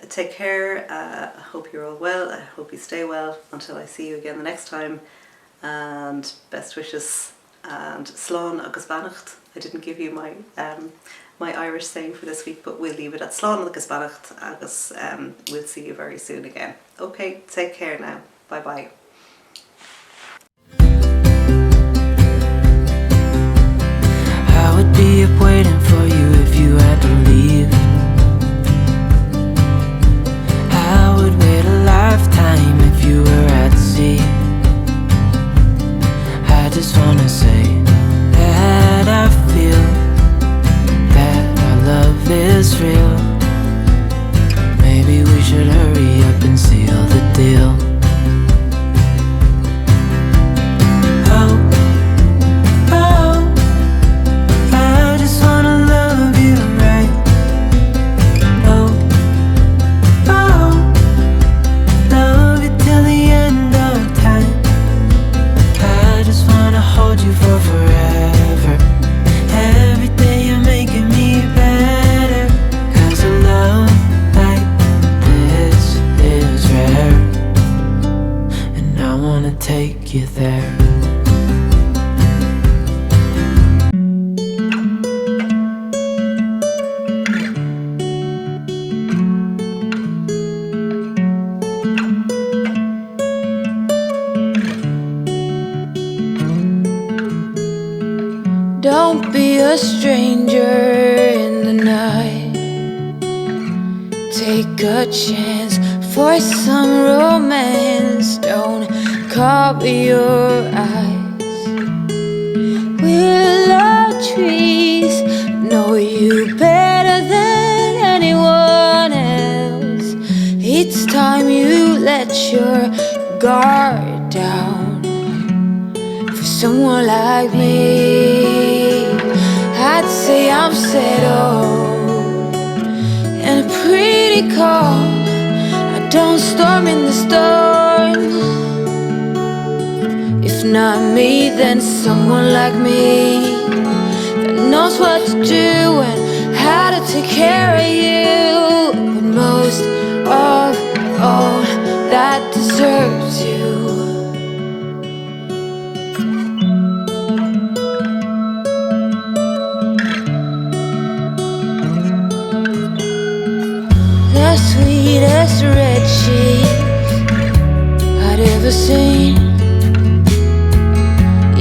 take care. I hope you're all well. I hope you stay well until I see you again the next time, and best wishes, and slán agus beannacht. I didn't give you my Irish saying for this week, but we'll leave it at slán agus beannacht, agus we'll see you very soon again. Okay, take care now. Bye bye. I would be up waiting for you if you had to leave. I would wait a lifetime if you were at sea. I just wanna say that I feel take you there. Don't be a stranger in the night. Take a chance for some romance. Don't cover your eyes. Willow trees know you better than anyone else. It's time you let your guard down for someone like me. I'd say I'm settled and pretty calm. I don't storm in the storm. If not me, then someone like me that knows what to do and how to take care of you. But most of all, that deserves you. The sweetest red cheese I'd ever seen.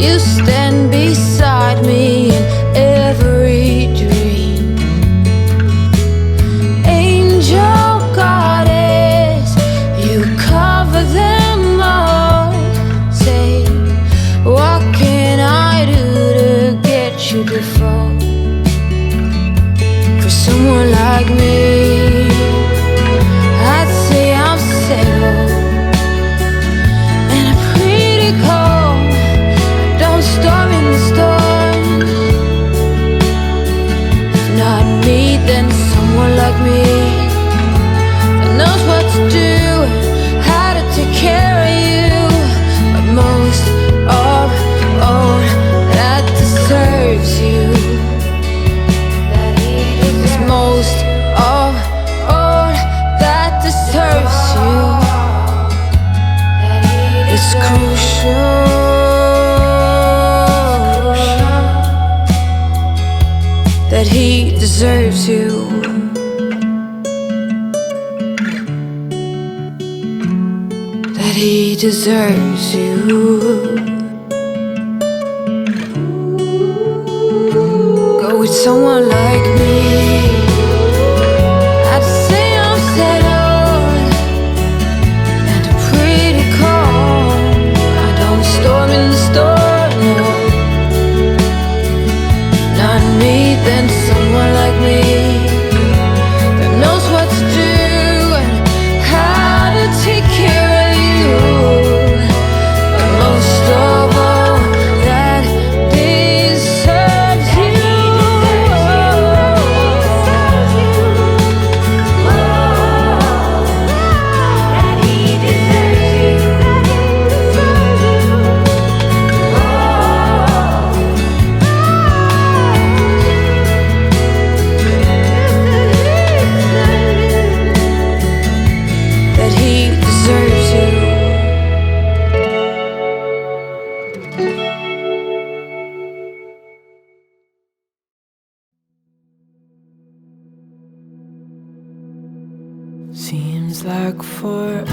You stand beside me in every dream. Angel goddess, you cover them all. Say, what can I do to get you to fall for someone like me? Like me that knows what to do and how to take care of you. But most of all, that deserves you. It's most of all that deserves you. It's crucial that he deserves you. He deserves you. Go with someone like me. I'd say I'm settled and pretty calm. I don't storm in the storm, no. Not me, then someone like me that knows what to do and how to take care of. Most of all, that deserves Seems like forever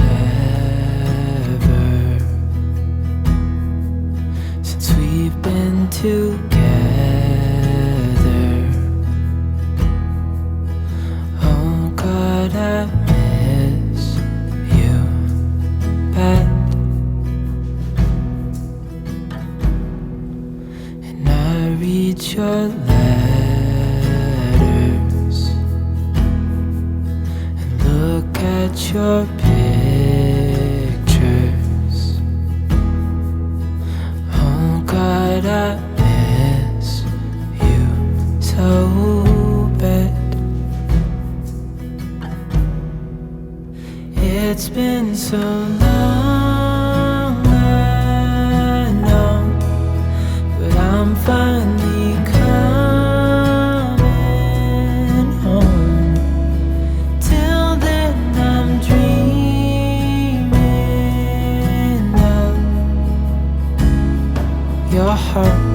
since we've been together. Oh God, I miss you bad, and I read your letters and look at your pictures. Oh God, I miss you so bad. It's been so long, I know, but I'm finally coming home. Till then I'm dreaming of heart